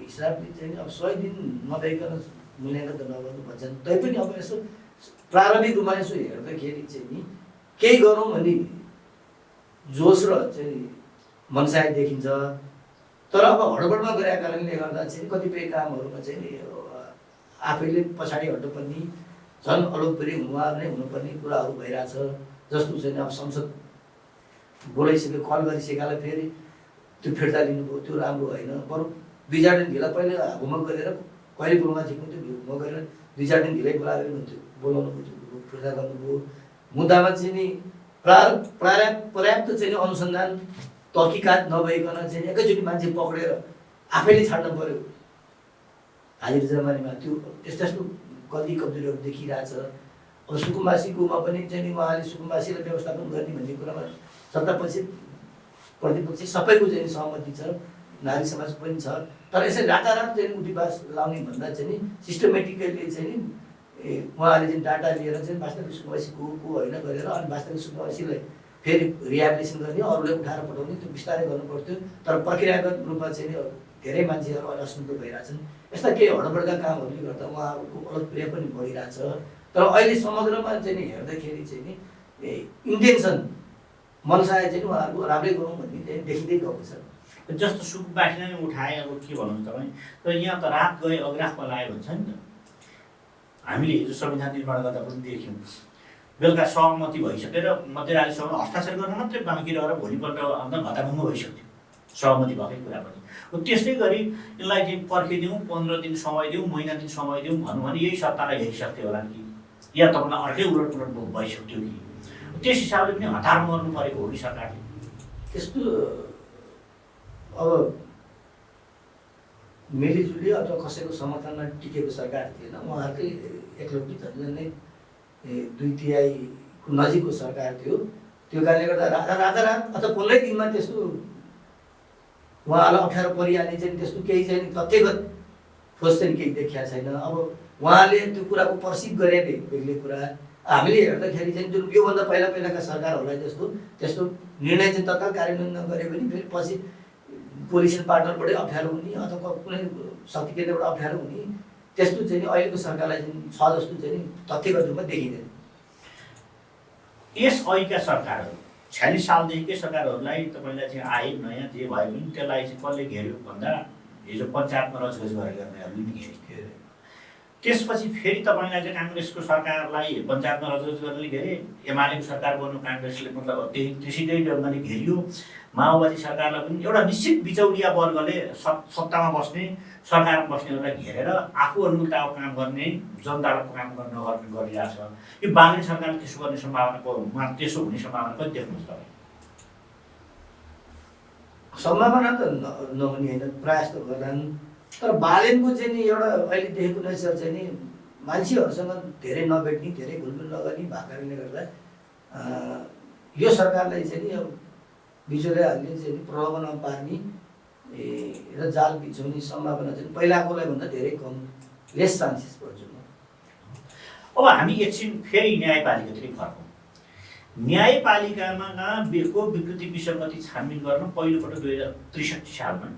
हिसाबले चाहिँ अब 100 दिन नभइकन मूल्याङ्कन त नगर्नु भन्छन्। तैपनि अब यसो प्रारम्भिक रूपमा यसो हेर्दाखेरि चाहिँ नि केही गरौँ भन्ने जोस र चाहिँ मनसाय देखिन्छ। तर अब हडबडमा गरेका कारणले गर्दा चाहिँ कतिपय कामहरूमा चाहिँ नि आफैले पछाडि हट्नुपर्ने, झन् अलोकप्रिय उहाँ नै हुनुपर्ने कुराहरू भइरहेछ। जस्तो चाहिँ अब संसद बोलाइसक्यो, कल गरिसकेकालाई फेरि त्यो फिर्ता लिनुभयो, त्यो राम्रो होइन। बरु 2-4 दिन ढिला पहिले होमवर्क गरेर कहिले बोल्न ठिक हुन्थ्यो होमवर्क गरेर 2-4 दिन ढिलै बोलाएर हुन्थ्यो बोलाउनु पर्थ्यो फिर्ता गर्नुभयो मुद्दामा चाहिँ नि पर्याप्त चाहिँ अनुसन्धान तहकिकात नभइकन चाहिँ एकैचोटि मान्छे पक्रेर आफैले छाड्नु पर्यो हाजिर जमानीमा त्यो त्यस्तो गल्ती कमजोरीहरू देखिरहेछ अब सुकुम्बासीकोमा पनि चाहिँ नि उहाँले सुकुम्बासीलाई व्यवस्थापन गर्ने भन्ने कुरामा सत्तापक्ष प्रतिपक्ष सबैको चाहिँ सहमति छ नारी समाज पनि छ तर यसरी रातारात चाहिँ उठीबास लाउने भन्दा चाहिँ नि सिस्टमेटिकली चाहिँ नि उहाँले चाहिँ डाटा लिएर चाहिँ वास्तविक सुकुम्बासी को होइन गरेर अनि वास्तविक सुकुम्बासीलाई फेरि रिहेबिलिटेसन गर्ने अरूलाई उठाएर पठाउने त्यो बिस्तारै गर्नु पर्थ्यो तर प्रक्रियागत रूपमा चाहिँ नि धेरै मान्छेहरू अहिले असन्तुष्ट भइरहेछन् यस्ता केही हडबडका कामहरूले गर्दा उहाँहरूको लोकप्रिय पनि बढिरहेछ तर अहिले समग्रमा चाहिँ नि हेर्दाखेरि चाहिँ नि इन्टेन्सन मनसाय चाहिँ उहाँहरूको राम्रै गरौँ भन्ने चाहिँ देखिँदै गएको छ जस्तो सुकुम्बासीलाई नै उठाए अब के भन्नु तपाईँ तर यहाँ त रात गए अग्राफमा लाग्यो भन्छ नि त हामीले हिजो संविधान निर्माण गर्दा पनि देख्यौँ बेलुका सहमति भइसकेर मध्यरातसम्म हस्ताक्षर गर्न मात्रै बाँकी रहेर भोलिपल्ट अन्त भत्ताभङ्ग भइसक्थ्यो सहमति भएकै कुरा पनि त्यस्तै गरी यसलाई चाहिँ पर्खिदिउँ 15 दिन समय दिउँ महिना दिन समय दिउँ भनौँ भने यही सत्तालाई हेरिसक्थ्यो होला कि या तपाईँलाई अर्कै उलटपुलट भइसक्थ्यो कि त्यस हिसाबले पनि हतारमा गर्नु परेको हो कि सरकारले त्यस्तो अब मिलिजुली अथवा कसैको समर्थनमा टिकेको सरकार थिएन उहाँहरूकै एकलौटी झन्झनै 2/3 नजिकको सरकार थियो त्यो कारणले गर्दा रातारात अथवा 15 दिनमा त्यस्तो उहाँलाई अप्ठ्यारो परिहाल्ने चाहिँ त्यस्तो केही चाहिँ तथ्यगत ठोस चाहिँ केही देखिया छैन अब उहाँले त्यो कुराको पर्सिभ गरे बेग्लै कुरा हामीले हेर्दाखेरि चाहिँ जुन योभन्दा पहिलाका सरकारहरूलाई त्यस्तो निर्णय चाहिँ तत्काल कार्यान्वयन नगरे भने फेरि पछि पोलिसन पार्टनरबाटै अप्ठ्यारो हुने अथवा कुनै शक्ति केन्द्रबाट अप्ठ्यारो हुने त्यस्तो चाहिँ अहिलेको सरकारलाई चाहिँ छ जस्तो चाहिँ तथ्यगत रूपमा देखिँदैन यस अहिलेका सरकारहरू 46 सालदेखिकै सरकारहरूलाई तपाईँलाई चाहिँ आए नयाँ जे भए पनि त्यसलाई चाहिँ कसले घेर्यो भन्दा हिजो पञ्चायतमा रजगज गरेर गर्नेहरूले पनि घेरे त्यसपछि फेरि तपाईँलाई चाहिँ काङ्ग्रेसको सरकारलाई पञ्चायतमा रजगज गर्नेले घेरे एमालेको सरकार बन्नु काङ्ग्रेसले मतलब त्यसैकै ढङ्गले घेरियो माओवादी सरकारलाई पनि एउटा निश्चित बिचौलिया वर्गले सत्तामा बस्ने सरकारमा बस्नेहरूलाई घेरेर आफू अनुकूलताको काम गर्ने जनताको काम नगर्ने गरिरहेछ यो बालेन सरकारले त्यसो गर्ने सम्भावना त्यसो हुने सम्भावना कति देख्नुहुन्छ तपाईँ सम्भावना त नहुने होइन प्रयास त गर्लान् तर बालेनको चाहिँ नि एउटा अहिले देखेको नैसर चाहिँ नि मान्छेहरूसँग धेरै नभेट्ने धेरै घुलमिल नगर्ने भएको कारणले गर्दा यो सरकारलाई चाहिँ नि अब बिचौलियाहरूले चाहिँ नि प्रलोभनमा पार्ने र जाल बिछाउने सम्भावना चाहिँ पहिलाकोलाई भन्दा धेरै कम लेस चान्सेस पर्छ अब हामी एकछिन फेरि न्यायपालिकातिर फर्कौँ न्यायपालिकामा को विकृति विसङ्गति छानबिन गर्न पहिलोपटक 2063 सालमा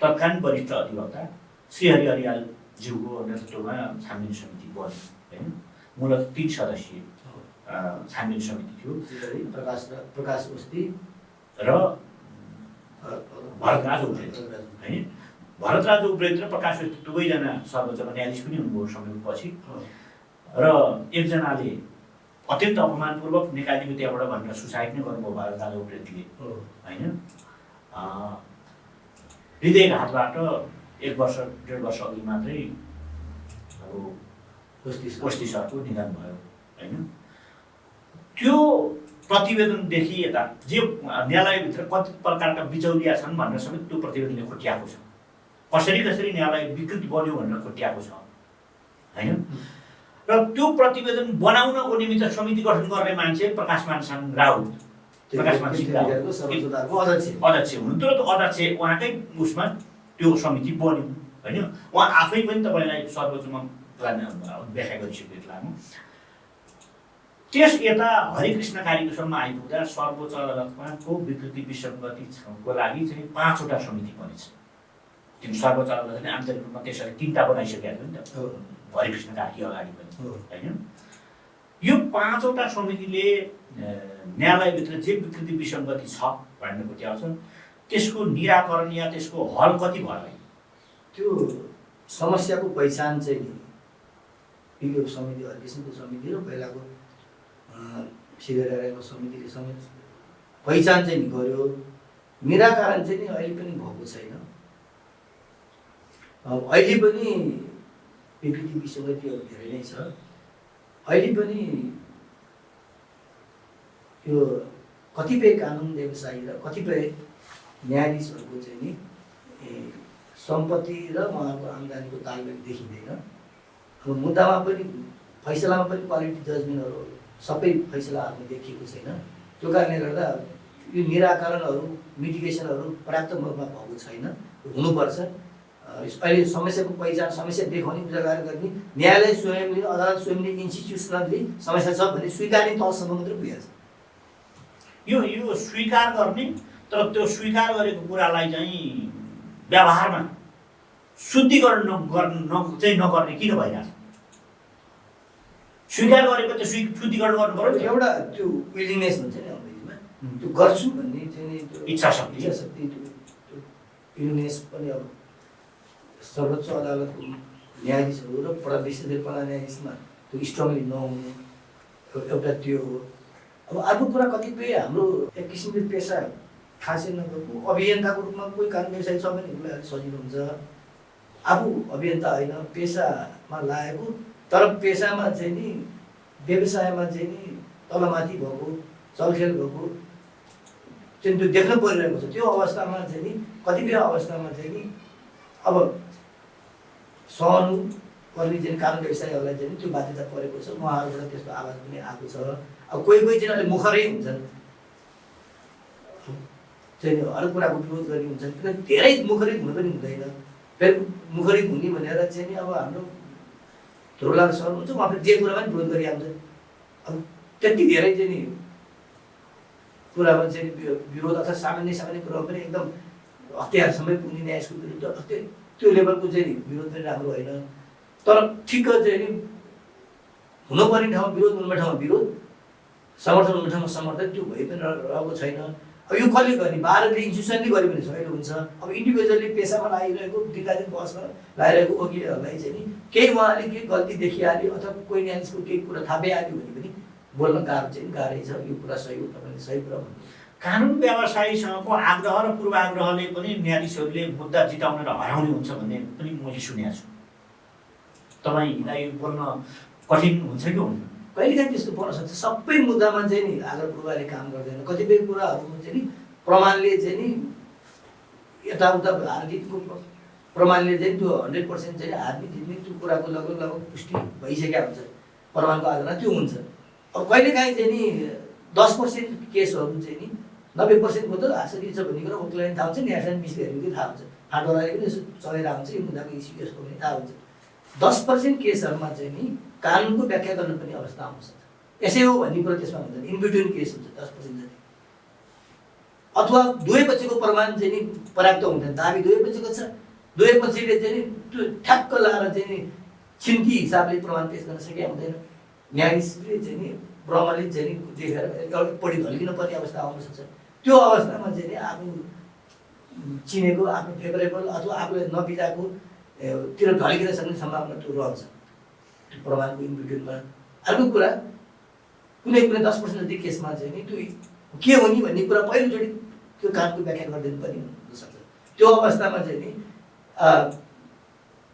तत्कालीन वरिष्ठ अधिवक्ता श्री हरि अर्यालज्यूको नेतृत्वमा छानबिन समिति बन्यो होइन मूलत 3 सदस्यीय छानबिन समिति थियो प्रकाश बस्ती र भरतराज उप्रेती होइन भरतराज उप्रेती र प्रकाश बस्ती दुवैजना सर्वोच्चमा न्यायाधीश पनि हुनुभयो समयपछि र एकजनाले अत्यन्त अपमानपूर्वक निकालिदियो त्यहाँबाट भनेर सुसाइड नै गर्नुभयो भरतराज उप्रेतीले होइन हृदयघातबाट 1 वर्ष 1.5 वर्ष अघि मात्रै अब बस्ती सरको निधन भयो होइन त्यो प्रतिवेदनदेखि यता जे न्यायालयभित्र कति प्रकारका बिचौलिया छन् भनेर समेत त्यो प्रतिवेदनले खोट्याएको छ कसरी न्यायालय विकृत बन्यो भनेर खोट्याएको छ होइन र त्यो प्रतिवेदन बनाउनको निमित्त समिति गठन गर्ने मान्छे प्रकाशमान सिंह राउत अध्यक्ष हुनुहुन्थ्यो र त्यो अध्यक्ष उहाँकै उसमा त्यो समिति बन्यो होइन उहाँ आफै पनि तपाईँलाई सर्वोच्चमा व्याख्या गरिसकेको लामो त्यस यता हरिकृष्ण कार्यक्रमसम्म आइपुग्दा सर्वोच्च अदालतमा को विकृति विसङ्गतिको लागि चाहिँ 5वटा समिति बनेछ जुन सर्वोच्च अदालतले आन्तरिक रूपमा त्यसरी 3टा बनाइसकेको थियो नि त हरिकृष्ण कार्की अगाडि पनि होइन यो 5वटा समितिले न्यायालयभित्र जे विकृति विसङ्गति छ भन्ने खोज्याउँछ त्यसको निराकरण या त्यसको हल कति भयो त्यो समस्याको पहिचान चाहिँ यो समिति हरिकृष्णको समिति र पहिलाको शिवरायको समितिले समेत पहिचान चाहिँ गर्यो निराकरण चाहिँ नि अहिले पनि भएको छैन। अहिले पनि पीपीटी विसङ्गतिहरू धेरै नै छ। अहिले पनि यो कतिपय कानुन व्यवसायी र कतिपय न्यायाधीशहरूको चाहिँ नि सम्पत्ति र उहाँहरूको आम्दानीको तालमेल देखिँदैन। अब मुद्दामा पनि फैसलामा पनि क्वालिटी जजमेन्टहरू सबै फैसलाहरूमा देखिएको छैन। त्यो कारणले गर्दा यो निराकरणहरू मिटिगेसनहरू पर्याप्त रूपमा भएको छैन, हुनुपर्छ। अहिले समस्याको पहिचान, समस्या देखाउने, उजागर गर्ने, न्यायालय स्वयंले, अदालत स्वयंले, इन्स्टिट्युसनली समस्या छ भने स्वीकार्ने तहसम्म मात्रै पुगेको छ। यो स्वीकार गर्ने, तर त्यो स्वीकार गरेको कुरालाई चाहिँ व्यवहारमा शुद्धिकरण चाहिँ नगर्ने किन भइरहेछ? स्वीकार गरेको त्यो शुद्धिकरण गर्नु पर्यो। एउटा त्यो विलिङनेस हुन्छ नि अङ्ग्रेजीमा, त्यो गर्छु भन्ने चाहिँ त्यो इच्छा शक्ति, त्यो विलिङनेस पनि अब सर्वोच्च अदालतको न्यायाधीशहरू र विशेष गरी प्रधान न्यायाधीशमा त्यो स्ट्रङली नहुने एउटा त्यो हो। अब अर्को कुरा कतिपय हाम्रो एक किसिमले पेसा खासै नगएको अभियन्ताको रूपमा कोही कानुन व्यवसाय छ भने उसलाई अलिक सजिलो हुन्छ। आफू अभियन्ता होइन, पेसामा लागेको, तर पेसामा चाहिँ नि व्यवसायमा चाहिँ नि तलमाथि भएको, चलखेल भएको चाहिँ त्यो देख्न परिरहेको छ। त्यो अवस्थामा चाहिँ नि कतिपय अवस्थामा चाहिँ नि अब सहनु पर्ने चाहिँ कानुन व्यवसायीहरूलाई चाहिँ त्यो बाध्यता परेको छ। उहाँहरूबाट त्यस्तो आवाज पनि आएको छ। अब कोही चाहिँ अलिक मुखरै हुन्छन्, चाहिँ हरेक कुराको विरोध गर्ने हुन्छन्। किन धेरै मुखरित हुनु पनि हुँदैन। फेरि मुखरित हुने भनेर चाहिँ नि अब हाम्रो ध्रुवलाल सर हुन्छ, उहाँ फेरि जे कुरामा पनि विरोध गरिहाल्छ। अब त्यति धेरै चाहिँ नि कुरामा चाहिँ विरोध अथवा सामान्य कुरामा पनि एकदम हतियारसम्मै पुग्ने न्यायको विरुद्ध त्यो लेभलको चाहिँ नि विरोध पनि राम्रो होइन। तर ठिक्क चाहिँ नि हुनुपर्ने ठाउँमा विरोध, हुनुपर्ने ठाउँमा विरोध, समर्थन हुने ठाउँमा समर्थन, त्यो भइ पनि रहेको छैन। अब यो कसले गर्ने? भारतले इन्स्टिट्युसनले गरे भने सजिलो हुन्छ। अब इन्डिभिजुअली पेसामा लागिरहेको, दिनरात बसमा लागिरहेको वकिलहरूलाई चाहिँ नि केही उहाँले केही गल्ती देखिहाल्यो अथवा कोही न्यायाधीशको केही कुरा थाहा पाइहाल्यो भने पनि बोल्न गाह्रै छ। यो कुरा सही हो, तपाईँले सही कुरा भन्नु। कानुन व्यवसायीसँगको आग्रह र पूर्वाग्रहले पनि न्यायाधीशहरूले मुद्दा जिताउने र हराउने हुन्छ भन्ने पनि मैले सुनेको छु। तपाईँलाई बोल्न कठिन हुन्छ कि हुँदैन? कहिलेकाहीँ त्यस्तो पर्न सक्छ। सबै मुद्दामा चाहिँ नि आग्रह पूर्वाले काम गर्दैन। कतिपय कुराहरूमा चाहिँ नि प्रमाणले चाहिँ नि यताउता हार जितको प्रमाणले चाहिँ त्यो 100% चाहिँ हार्ने जित्ने त्यो कुराको लगभग पुष्टि भइसकेका हुन्छ। प्रमाणको आधारमा त्यो हुन्छ। अब कहिलेकाहीँ चाहिँ नि 10% केसहरू चाहिँ नि 90% को त हास्यदिन्छ भन्ने कुरा वकिललाई थाहा हुन्छ, न्यायाधीश मिसले थाहा हुन्छ, फाँटवालाले पनि यसो चलाइरहेको हुन्छ, यो मुद्दाको इस्यु यस्तो पनि थाहा हुन्छ। 10% केसहरूमा चाहिँ नि कानुनको व्याख्या गर्न पनि अवस्था आउन सक्छ। यसै हो भन्ने कुरा त्यसमा हुँदैन, इनबिट्विन केस हुन्छ 10% जति। अथवा दुवै पक्षको प्रमाण चाहिँ नि पर्याप्त हुँदैन, दाबी दुवै पक्षको छ, दुवै पक्षले चाहिँ नि त्यो ठ्याक्क लाएर चाहिँ नि छिन्की हिसाबले प्रमाण पेश गर्न सकेका हुँदैन। न्यायाधीशले चाहिँ नि ब्रह्मले चाहिँ नि देखेर एकपट्टि ढल्किन पर्ने अवस्था आउन सक्छ। त्यो अवस्थामा चाहिँ नि आफू चिनेको, आफ्नो फेभरेबल अथवा आफूले नबिजाको तिर ढल्किन सक्ने सम्भावना त्यो रहन्छ प्रमाणको इन्बिट्विनमा। अर्को कुरा कुनै 10% जति केसमा चाहिँ नि त्यो के हो नि भन्ने कुरा पहिलोचोटि त्यो कानुनको व्याख्या गरिदिनु पनि हुनसक्छ। त्यो अवस्थामा चाहिँ नि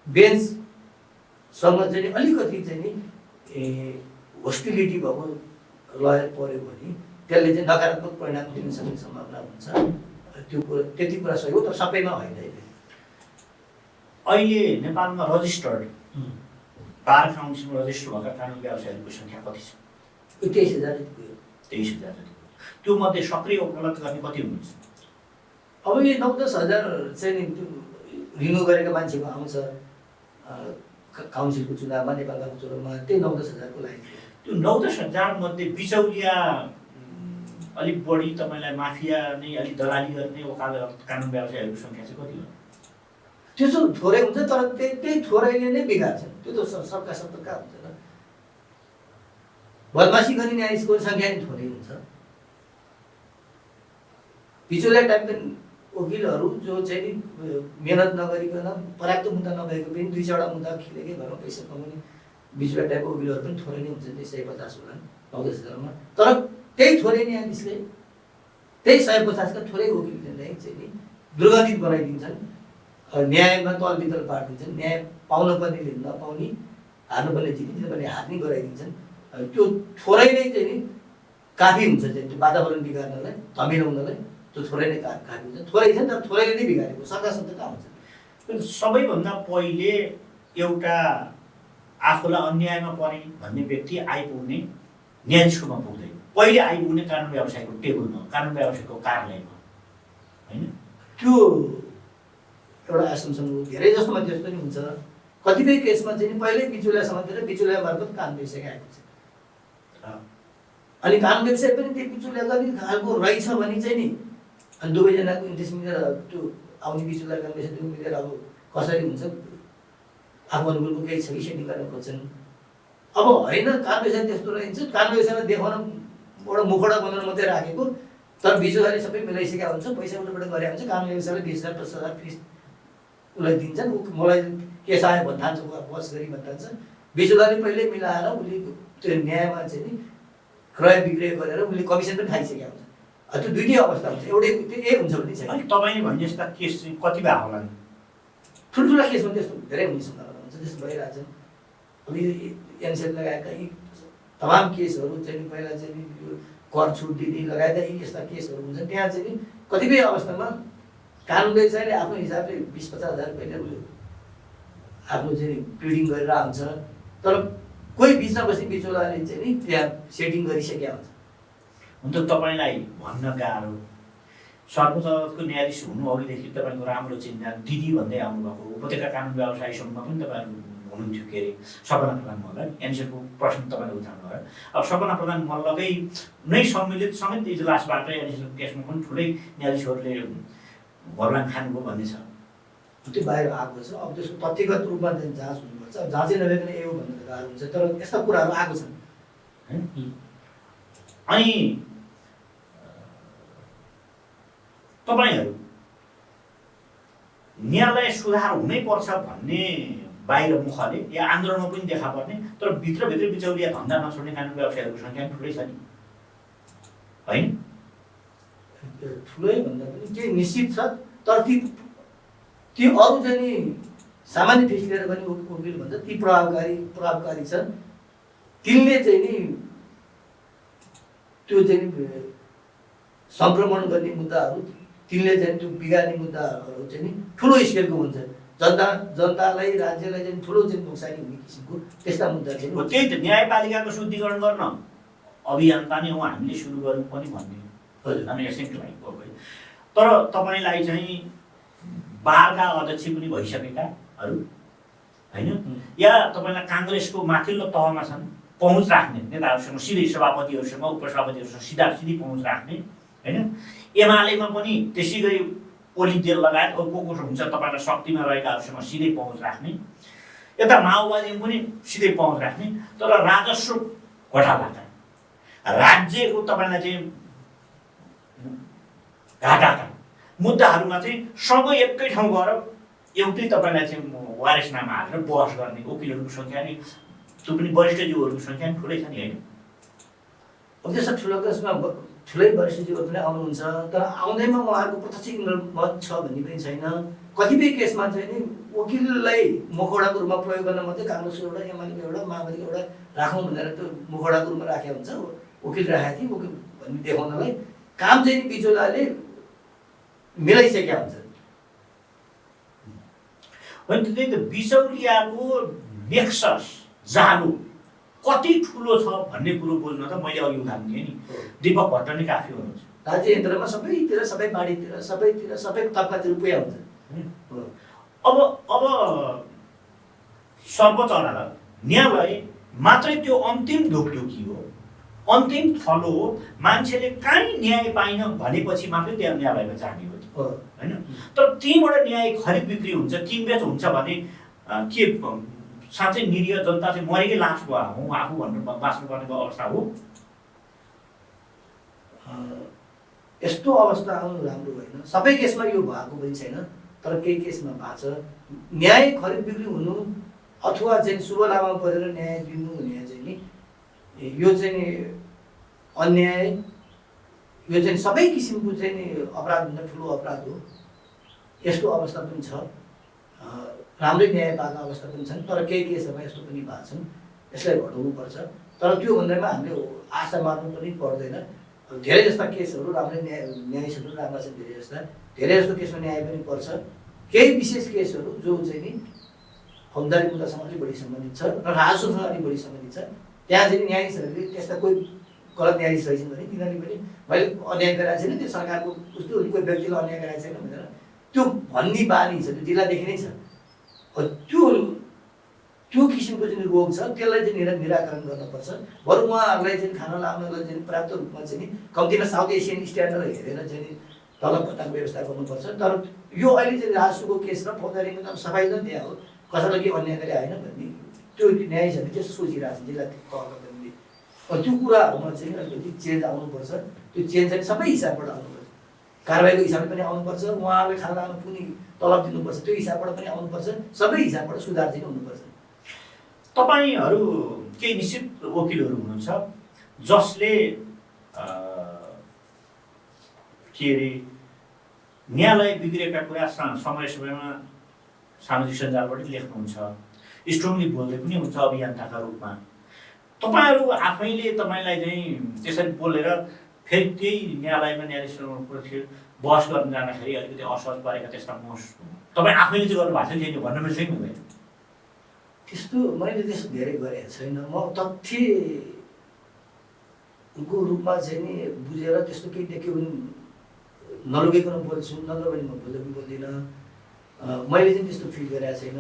बेन्चसँग चाहिँ नि अलिकति चाहिँ नि होस्टिलिटी भएको लयर पऱ्यो भने त्यसले चाहिँ नकारात्मक परिणाम दिन सक्ने सम्भावना हुन्छ। त्यो कुरा त्यति कुरा सही हो, तर सबैमा होइन। अहिले नेपालमा रजिस्टर्ड बार काउन्सिलमा रजिस्टर भएका कानुन व्यवसायीहरूको सङ्ख्या कति छ? 23,000 पुग्यो। 23,000 जति। त्यो मध्ये सक्रिय उपलब्ध गर्ने कति हुनुहुन्छ? अब यो 9-10 हजार चाहिँ नि त्यो रिन्यू गरेको मान्छेको आउँछ काउन्सिलको चुनावमा, नेपालको चुनावमा, त्यही 9-10 हजारको लागि। त्यो 9-10 हजार मध्ये बिचौलिया अलिक बढी, तपाईँलाई माफिया नै अलिक दलाली गर्ने कानुन व्यवसायीहरूको सङ्ख्या चाहिँ कति हो? त्यसो थोरै हुन्छ, तर त्यही थोरैले नै बिगार्छ। त्यो त सबका सबका हुन्छ र बदमासी गर्ने न्यायाधीशको सङ्ख्या नै थोरै हुन्छ। बिचौलिया टाइपका वकिलहरू जो चाहिँ नि मेहनत नगरिकन पर्याप्त मुद्दा नभएको पनि 2-4 मुद्दा खेलेकै घरमा पैसा कमाउने बिचौलिया टाइपको वकिलहरू पनि थोरै नै हुन्छ, 150 होला 9-10 हजारमा। तर त्यही थोरै न्यायाधीशले त्यही 150 का थोरै वकिलले चाहिँ नि दुर्गन्धित बनाइदिन्छन्, न्यायमा तलबितल पारिदिन्छन्, न्याय पाउन पर्नेले नपाउने, हार्नुपर्ने जित्ने पनि हार्ने गराइदिन्छन्। त्यो थोरै नै चाहिँ नि काफी हुन्छ, चाहिँ त्यो वातावरण बिगार्नलाई, धमिलाउनलाई त्यो थोरै नै काफी हुन्छ। थोरै छ नि त, थोरैले नै बिगारेको, सरकारसँग कहाँ हुन्छ। सबैभन्दा पहिले एउटा आफूलाई अन्यायमा परे भन्ने व्यक्ति आइपुग्ने न्यायाधीशकोमा पुग्दैन, पहिले आइपुग्ने कानुन व्यवसायको टेबलमा, कानुन व्यवसायको कार्यालयमा, होइन? त्यो एउटा एसम्सन हो। धेरै जसोमा त्यस्तो नि हुन्छ। कतिपय केसमा चाहिँ नि पहिल्यै बिचुलिया समातेर बिचुलिया मार्फत कानुन व्यवसाय आएको छ, अनि कानुन व्यवसाय पनि त्यो बिचुलिया गर्ने खालको रहेछ भने चाहिँ नि, अनि दुवैजनाको इन्ट्रेस्ट मिलेर त्यो आउने बिचुलिया कानुन व्यवसाय मिलेर अब कसरी हुन्छ, आफू अनुकूलको केही छ कि सेटिङ गर्न खोज्छन्। अब होइन, कानुन व्यवसाय त्यस्तो रहन्छ, कानुन व्यवसायलाई देखाउन एउटा मुखडा बनाउन मात्रै राखेको, तर बिचुलाले सबै मिलाइसकेका हुन्छ, पैसा उल्टापल्ट गरे हुन्छ। कानुन व्यवसायले 20,000 50,000 फिस उसलाई दिन्छन्, मलाई केस आयो भन्न थाल्छ, बस गरी भन्न थाल्छ। बिचुलाले पहिल्यै मिलाएर उसले त्यो न्यायमा चाहिँ नि क्रय विक्रय गरेर उसले कमिसन पनि खाइसकेका हुन्छ। त्यो दुइटै अवस्था हुन्छ, एउटै यही हुन्छ भने चाहिँ। अनि तपाईँले भने जस्ता केस चाहिँ कति भए होला नि? ठुल्ठुला केसमा त्यस्तो धेरै हुने सम्भावना हुन्छ, त्यस्तो भइरहेछ। अब यो एनसेल लगायतका यी तमाम केसहरू चाहिँ नि पहिला चाहिँ नि यो कर छुट दिने लगायतका यी यस्ता केसहरू हुन्छ, त्यहाँ चाहिँ नि कतिपय अवस्थामा कानुन व्यवसायले आफ्नो हिसाबले 20-50 हजार रुपियाँले उसले आफ्नो चाहिँ प्रिडिङ गरेर हुन्छ, तर कोही बिचमा बस्ने बिचौलाले चाहिँ नि त्यहाँ सेटिङ गरिसकेका हुन्छ। हुन त तपाईँलाई भन्न गाह्रो, सर्वोच्च अदालतको न्यायाधीश हुनु अघिदेखि तपाईँको राम्रो चिन्ता, दिदी भन्दै आउनुभएको, उपत्यका कानुन व्यवसाय सङ्घमा पनि तपाईँहरू हुनुहुन्थ्यो, के अरे सपना प्रधान मल्ल, एनसेलको प्रश्न तपाईँले उठाउनु भयो। अब सपना प्रधान मल्लकै नै सम्मिलित समेत इजलासबाट एनसेलको केसमा पनि ठुलै न्यायाधीशहरूले भरलाङ खानुभयो भन्ने छ। त्यो बाहिर आएको छ। अब त्यसको तथ्यगत रूपमा चाहिँ जाँच हुनुपर्छ। अब जाँचै नभइकन ए हो भन्नु त गाह्रो हुन्छ, तर यस्ता कुराहरू आएको छन्। अनि तपाईँहरू न्यायालय सुधार हुनैपर्छ भन्ने बाहिर मुखले या आन्दोलनमा पनि देखा पर्ने, तर भित्रभित्र बिचौलिया धन्दा नछोड्ने कानुन व्यवसायहरूको सङ्ख्या पनि ठुलै छ नि, होइन? ठुलै भन्दा पनि केही निश्चित छ, तर ती अरू चाहिँ नि सामान्य फिस लिएर पनि वकिल भन्छ ती प्रभावकारी छन्। तिनले चाहिँ नि त्यो चाहिँ नि सङ्क्रमण गर्ने मुद्दाहरू, तिनले चाहिँ त्यो बिगार्ने मुद्दाहरू चाहिँ नि ठुलो स्केलको हुन्छ, जनतालाई राज्यलाई चाहिँ ठुलो चाहिँ नोक्सानी हुने किसिमको त्यस्ता मुद्दा चाहिँ। त्यही त न्यायपालिकाको शुद्धिकरण गर्न अभियन्ता नै हो हामीले सुरु गरौँ पनि भन्ने हामी यसैको लागि गएको। तर तपाईँलाई चाहिँ बारका अध्यक्ष पनि भइसकेकाहरू होइन, या तपाईँलाई काङ्ग्रेसको माथिल्लो तहमा छन् पहुँच राख्ने नेताहरूसँग, सिधै सभापतिहरूसँग उपसभापतिहरूसँग सिधी पहुँच राख्ने, होइन? एमालेमा पनि त्यसै गरी ओली तेल लगायत अरू को हुन्छ तपाईँलाई शक्तिमा रहेकाहरूसँग सिधै पहुँच राख्ने, यता माओवादीमा पनि सिधै पहुँच राख्ने, तर राजस्व घोटालाका राज्यको तपाईँलाई चाहिँ घाटाका मुद्दाहरूमा चाहिँ सँगै एकै ठाउँ गएर एउटै तपाईँलाई चाहिँ वारिसनामा हालेर बहस गर्ने वकिलहरूको सङ्ख्या नि त्यो पनि वरिष्ठज्यूहरूको सङ्ख्या पनि ठुलै छ नि, होइन? अब त्यस्तो ठुलो केसमा ठुलै वरिष्ठज्यूहरू पनि आउनुहुन्छ, तर आउँदैमा उहाँहरूको प्रत्यक्ष मत छ भन्ने पनि छैन। कतिपय केसमा चाहिँ नि वकिललाई मुखौडाको रूपमा प्रयोग गर्न मात्रै काङ्ग्रेसको एउटा, एमालेको एउटा, माओवादीको एउटा राखौँ भनेर त्यो मुखौडाको रूपमा राखेको हुन्छ, वकिल राखेको थिएँ वकिल भन्ने देखाउनलाई। काम चाहिँ नि बिचौलाले मिलाइसकेका हुन्छ। होइन, त्यही त बिचौलियाको नेक्सस जालो कति ठुलो छ भन्ने कुरो बुझ्न त मैले अघि उदाहरण दिएँ नि, दीपक भट्ट नै काफी हुनुहुन्छ। राज्य यन्त्रमा सबैतिर, सबै बाढीतिर, सबैतिर, सबै तब्कातिर पुगेका हुन्छ। अब सर्वोच्च अदालत न्यायालय मात्रै त्यो अन्तिम ढोकढोकी हो, अन्तिम थलो हो, मान्छेले कहीँ न्याय पाइन भनेपछि मात्रै त्यहाँ न्यायालयमा जाने हो, होइन? तर त्यहीँबाट न्याय खरिद बिक्री हुन्छ, किनबेच हुन्छ भने के साँच्चै निरीह जनता चाहिँ मरेकै लास भयो आफू भन्नु बाँच्नुपर्ने अवस्था हो? यस्तो अवस्था आउनु राम्रो होइन। सबै केसमा यो भएको पनि छैन, तर केही केसमा भएको छ। न्याय खरिद बिक्री हुनु अथवा चाहिँ शुभ लाभमा परेर न्याय दिनु भने चाहिँ नि यो चाहिँ नि अन्याय, यो चाहिँ सबै किसिमको चाहिँ नि अपराधभन्दा ठुलो अपराध हो। यस्तो अवस्था पनि छ, राम्रै न्याय पाएको अवस्था पनि छन्, तर केही केसहरूमा यस्तो पनि भएको छन्। यसलाई घटाउनुपर्छ, तर त्यो भन्दैमा हामीले आशा मार्नु पनि पर्दैन। धेरै जस्ता केसहरू राम्रै न्यायाधीशहरू राम्रा छन्, धेरै जस्तो केसमा न्याय पनि पर्छ। केही विशेष केसहरू जो चाहिँ नि फौजदारी मुद्दासँग अलिक बढी सम्बन्धित छ र राजस्वसँग अलिक बढी सम्बन्धित छ, त्यहाँ चाहिँ न्यायाधीशहरूले त्यस्ता कोही गलत न्यायाधीश रहेछन् भने तिनीहरूले पनि मैले अन्याय गराएको छैन, त्यो सरकारको उस्तो कोही व्यक्तिलाई अन्याय गराएको छैन भनेर त्यो भन्ने बानी छ, त्यो जिल्लादेखि नै छ। त्यो किसिमको जुन रोग छ त्यसलाई चाहिँ निराकरण गर्नुपर्छ। बरु उहाँहरूलाई चाहिँ खाना लाउनलाई चाहिँ पर्याप्त रूपमा चाहिँ नि कम्तीमा साउथ एसियन स्ट्यान्डर्ड हेरेर चाहिँ नि तलब भत्ताको व्यवस्था गर्नुपर्छ। तर यो अहिले चाहिँ राजस्वको केस र फौजदारी मुद्दामा सफाइ नै दिए हो, कसैलाई के अन्याय गरे होइन भन्ने त्यो न्यायाधीशहरूले त्यस्तो सोचिरहेको छ जिल्ला तहका पनि। त्यो कुराहरूमा चाहिँ अलिकति चेन्ज आउनुपर्छ। त्यो चेन्ज चाहिँ सबै हिसाबबाट आउनुपर्छ, कारबाहीको हिसाबले पनि आउनुपर्छ, उहाँहरूले खाना लानु पुग्ने तलब दिनुपर्छ त्यो हिसाबबाट पनि आउनुपर्छ, सबै हिसाबबाट सुधार चाहिँ हुनुपर्छ। तपाईहरू केही निश्चित वकिलहरू हुनुहुन्छ जसले के अरे न्यायालय बिग्रेका कुरा समय समयमा सामाजिक सञ्जालबाट लेख्नुहुन्छ, स्ट्रङली बोल्दै पनि हुन्छ अभियन्ताका रूपमा। तपाईहरू आफैले तपाईँलाई चाहिँ त्यसरी बोलेर फेरि त्यही न्यायालयमा न्यायाधीशहरूप्रति बहस गर्न जाँदाखेरि अलिकति असहज परेका त्यस्ता तपाईँ आफैले चाहिँ गर्नुभएको छैन भन्नु मिल्छ कि मिल्दैन? त्यस्तो मैले त्यस्तो धेरै गरेको छैन। म तथ्यको रूपमा चाहिँ नि बुझेर त्यस्तो केही देख्यो भने नलुकेको बोल्छु, नत्र भने म बोल्दिनँ। मैले चाहिँ त्यस्तो फिल गरेको छैन।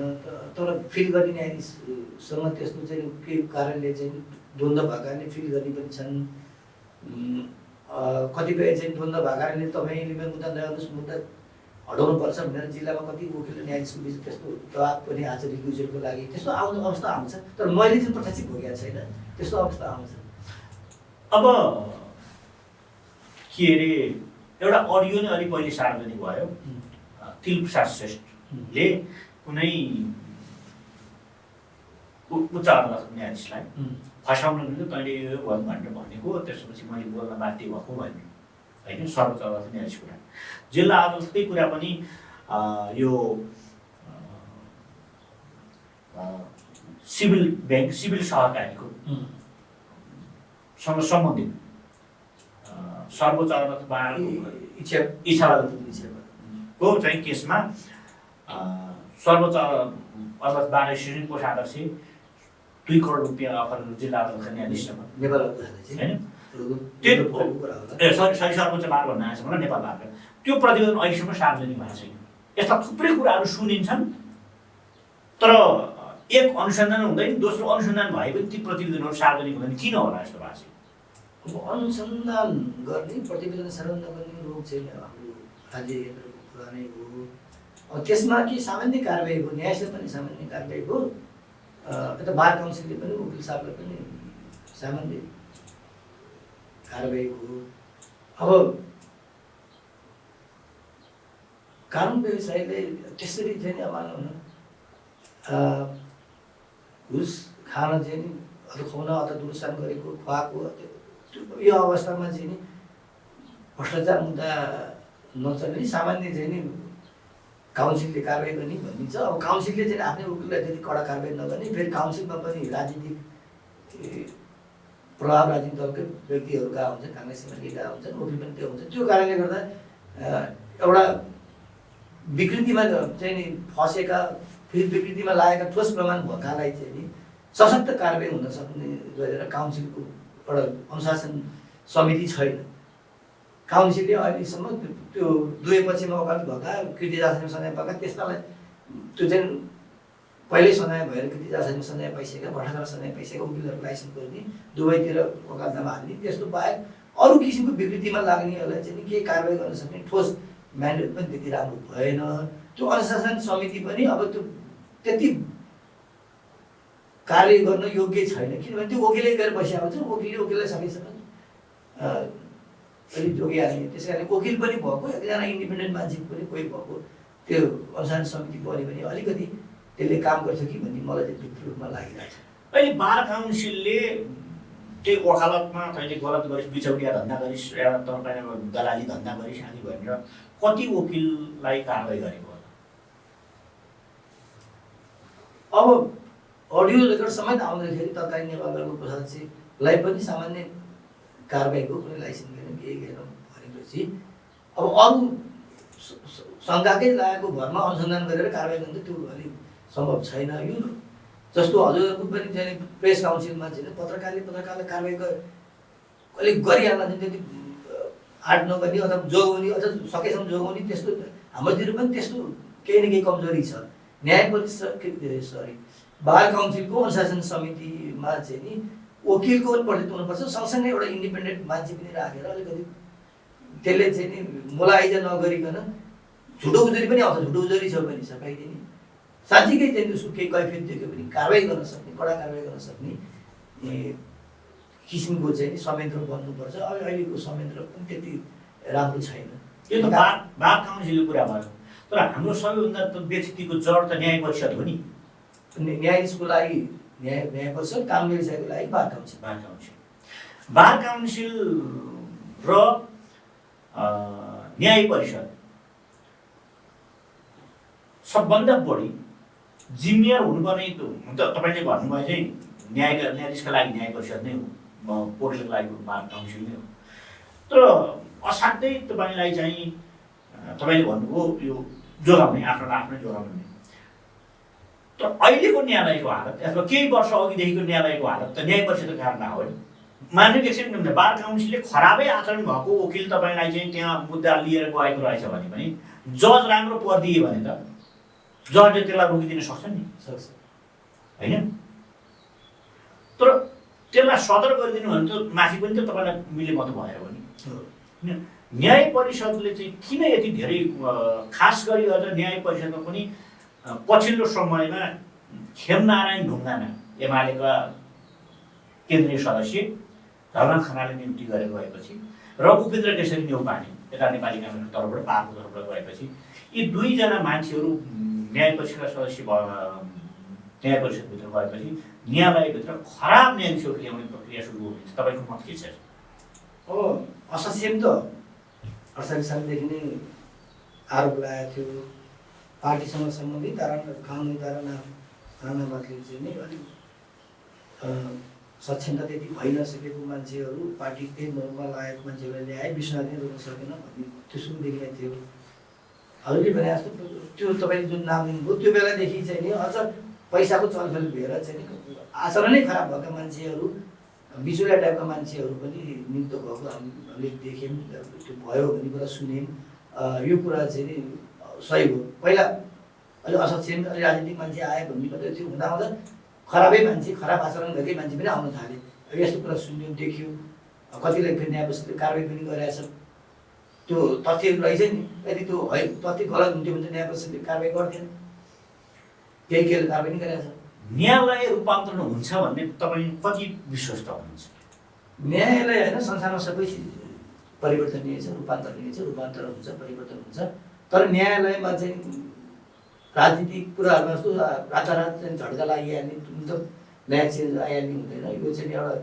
तर फिल गर्ने न्यायाधीशसँग त्यस्तो चाहिँ केही कारणले चाहिँ द्वन्द्व भएकाले फिल गर्ने पनि छन्। कतिपय चाहिँ द्वन्द्व भएकाले तपाईँले मुद्दा नआउनुहोस्, मुद्दा हटाउनुपर्छ भनेर जिल्लामा कति वकिल न्यायाधीशको बिच त्यस्तो दबाब पनि आज रिक्युजलको लागि त्यस्तो आउने अवस्था आउँछ। तर मैले चाहिँ प्रत्यक्ष भोगेको छैन, त्यस्तो अवस्था आउँछ। अब के अरे एउटा अडियो नै अलिक पहिले सार्वजनिक भयो। तिलप्रसाद श्रेष्ठले कुनै उच्च अदालतको न्यायाधीशलाई फसाउन मिल्यो, तैँले यो भन्नु भनेर भनेको, त्यसपछि मैले बोल्न बाध्य भएको भन्यो होइन। सर्वोच्च अदालतको न्यायाधीशको कुरा, जिल्ला अदालतकै कुरा पनि यो सिभिल ब्याङ्क सिभिल सहकारीको सँग सम्बन्धित सर्वोच्च अदालत इच्छाको चाहिँ केसमा सर्वोच्च अदालत बाह्र सिजन कोषाध्यक्ष 2 करोड रुपियाँ अफर जिल्ला अदालतका न्यायाधीशसँग होइन सर्वोच्च बार भन्न आएछ मलाई नेपाल बारका त्यो प्रतिवेदन अहिलेसम्म सार्वजनिक भएको छैन। यस्ता थुप्रै कुराहरू सुनिन्छन्, तर एक अनुसन्धान हुँदैन, दोस्रो अनुसन्धान भए पनि ती प्रतिवेदनहरू सार्वजनिक हुँदैन। किन होला यस्तो भएको छ? अब अनुसन्धान गर्ने प्रतिवेदन सार्वजनिक गर्ने रोग चाहिँ हाम्रो राज्य यन्त्रको पुरानै हो। अब त्यसमा के सामान्य कारबाही हो, न्यायालयले पनि सामान्य कारबाही हो, यता बार काउन्सिलले पनि वकिल साहबले पनि सामान्य कारबाही हो। अब कानुन व्यवसायले त्यसरी चाहिँ अब मानौँ न घुस खान चाहिँ नि अथवा खुवाउन अथवा दुरुस्तान गरेको खुवाएको यो अवस्थामा चाहिँ नि भ्रष्टाचार मुद्दा नचल्ने सामान्य चाहिँ नि काउन्सिलले कारबाही गर्ने भनिन्छ। अब काउन्सिलले चाहिँ आफ्नै वकिललाई त्यति कडा कारबाही नगर्ने, फेरि काउन्सिलमा पनि राजनीतिक प्रभाव राजनीतिक दलकै व्यक्तिहरू गएको हुन्छन्, काङ्ग्रेस एमएलए गएको हुन्छन्, वकिल पनि त्यो हुन्छ। त्यो कारणले गर्दा एउटा विकृतिमा चाहिँ नि फसेका फेरि विकृतिमा लागेका ठोस प्रमाण भएकालाई चाहिँ नि सशक्त कारबाही हुन सक्ने गरेर काउन्सिलको एउटा अनुशासन समिति छैन। काउन्सिलले अहिलेसम्म त्यो दुवै पक्षमा वकालत भएका कृतिजासमा सजाय पाएका त्यस्तालाई त्यो चाहिँ पहिल्यै सजाय भएर कृतिजासमा सजाय पाइसकेका भ्रष्टाचार सजाय पाइसकेका वकिलहरू लाइसेन्स गर्ने दुवैतिर वकालतमा हाल्ने त्यस्तो बाहेक अरू किसिमको विकृतिमा लाग्नेहरूलाई चाहिँ केही कारबाही गर्न सक्ने ठोस म्यान्डेट पनि त्यति राम्रो भएन। त्यो अनुशासन समिति पनि अब त्यो त्यति कार्य गर्न योग्य छैन, किनभने त्यो वकिलै गएर बसिया हुन्छ, वकिललाई सकेसम्म अलिक जोगिहाल्ने। त्यस कारण वकिल पनि भएको एकजना इन्डिपेन्डेन्ट मान्छे पनि कोही भएको त्यो अनुशासन समिति बन्यो भने अलिकति त्यसले काम गर्छ कि भन्ने मलाई चाहिँ भित्र रूपमा लागिरहेको छ। अहिले बार काउन्सिलले त्यही वकालतमा तैँले गलत गरिस्, बिचौलिया धन्दा गरिस्, एउटा तपाईँले दलाली धन्दा गरिस् आदि भनेर कति वकिललाई कारवाही गरेको होला? अब अडियो रेकर्ड समेत आउँदाखेरि तत्कालीन नेपालको कोषाध्यक्षलाई पनि सामान्य कारबाहीको कुनै लाइसेन्स छैन, केही छैन भनेपछि अब अरू शङ्काकै लागेको भरमा अनुसन्धान गरेर कारबाही गर्नु त्यो अलिक सम्भव छैन। यो जस्तो हजुरहरूको पनि चाहिँ प्रेस काउन्सिलमा चाहिँ पत्रकारलाई कारबाही अलिक गरिहाल्न चाहिँ त्यति 8-9 गरी अथवा जोगाउने अझ सकेसम्म जोगाउने त्यस्तो हाम्रोतिर पनि त्यस्तो केही न केही कमजोरी छ। न्याय परिषद बार काउन्सिलको अनुशासन समितिमा चाहिँ नि वकिलको पनि प्रतिनिधित्व हुनुपर्छ, सँगसँगै एउटा इन्डिपेन्डेन्ट मान्छे पनि राखेर अलिकति त्यसले चाहिँ नि मोलाइजा नगरिकन झुटो उजुरी पनि आउँछ, झुटो उजुरी छ भने सकाइदिने, साँच्चीकै चाहिँ उसको केही कैफियत देख्यो भने कारबाही गर्न सक्ने, कडा कारबाही गर्न सक्ने किसिमको चाहिँ नि संयन्त्र बन्नुपर्छ। अब अहिलेको संयन्त्र पनि त्यति राम्रो छैन। यो त बार काउन्सिलको कुरा भयो, तर हाम्रो सबैभन्दा व्यक्तिको जड त न्याय परिषद हो नि। न्यायाधीशको लागि न्याय परिषद, कानुन व्यवसायको लागि बार काउन्सिल र न्याय परिषद सबभन्दा बढी जिम्मेवार हुनुपर्ने तपाईँले भन्नुभयो चाहिँ न्यायाधीशका लागि न्याय परिषद नै हो, कोर्टको लागि बार काउन्सिल नै हो। तर असाध्यै तपाईँलाई चाहिँ तपाईँले भन्नुभयो यो जोगाउने, आफ्नै जोगाउने। तर अहिलेको न्यायालयको हालत अथवा केही वर्ष अघिदेखिको न्यायालयको हालत त न्याय परिषदको कारण हो नि। मान्य एकछिन बार काउन्सिलले खराबै आचरण भएको वकिल तपाईँलाई चाहिँ त्यहाँ मुद्दा लिएर गएको रहेछ भने पनि जज राम्रो परिदिए भने त जजले त्यसलाई रोकिदिन सक्छ नि, होइन? तर त्यसलाई सदर गरिदिनु भने त माथि पनि त तपाईँलाई मिलेमतो भयो भने। न्याय परिषदले चाहिँ किन यति धेरै, खास गरी अझ न्याय परिषदमा पनि पछिल्लो समयमा खेमनारायण ढुङ्गाना एमालेका केन्द्रीय सदस्य धर्मनाथ खनालले नियुक्ति गरेर गएपछि र उपेन्द्र केशरी नेउपाने यता नेपाली काङ्ग्रेसको तर्फबाट पार्टीको तर्फबाट गएपछि यी दुईजना मान्छेहरू न्याय परिषदका सदस्य न्याय परिषदभित्र गएपछि न्यायालयभित्र खराब न्यायाधीशहरू ल्याउने प्रक्रिया सुरु हुनेछ। तपाईँको मत के छ? अब असक्षम त 48 सालदेखि नै आरोप लगाएको थियो पार्टीसँग सम्बन्धित कानुनी धारणामाथि चाहिँ नि अलिक सक्षमता त्यति भइ नसकेको मान्छेहरू पार्टीकै मर्ममा लागेको मान्छेहरूलाई ल्याए, विश्वनाथले रोक्न सकेन भन्ने त्यो सुरुदेखि नै थियो। हजुरले भने जस्तो त्यो तपाईँले जुन नाम लिनुभयो त्यो बेलादेखि चाहिँ नि अझ पैसाको चलखेल भएर चाहिँ आचरणै खराब भएका मान्छेहरू, बिचौलिया टाइपका मान्छेहरू पनि नियुक्त भएको हामीले देख्यौँ। त्यो भयो भन्ने कुरा सुन्यौँ। यो कुरा चाहिँ नि सही हो। पहिला अलिक असक्षम अलि राजनीतिक मान्छे आयो भन्ने मात्रै त्यो हुँदा खराबै मान्छे, खराब आचरण गरेकै मान्छे पनि आउन थाले। यस्तो कुरा सुन्यौँ, देखियो। कतिले फेरि न्याय परिषदले कारबाही पनि गरिरहेछ। त्यो तथ्यहरू रहेछ नि, यदि त्यो है तथ्य गलत हुन्थ्यो भने न्याय परिषदले कारबाही गर्थेन, केही कारबाही पनि गरिरहेछ। न्यायालय रूपान्तरण हुन्छ भन्ने तपाईँ कति विश्वस्त हुनुहुन्छ? न्यायालय होइन, संसारमा सबै परिवर्तनीय छ, रूपान्तरणीय छ, रूपान्तरण हुन्छ, परिवर्तन हुन्छ। तर न्यायालयमा चाहिँ राजनीतिक कुराहरूमा जस्तो रातारात चाहिँ झड्का लागिहाल्ने, मतलब नयाँ चेन्ज आइहाल्ने हुँदैन। यो चाहिँ एउटा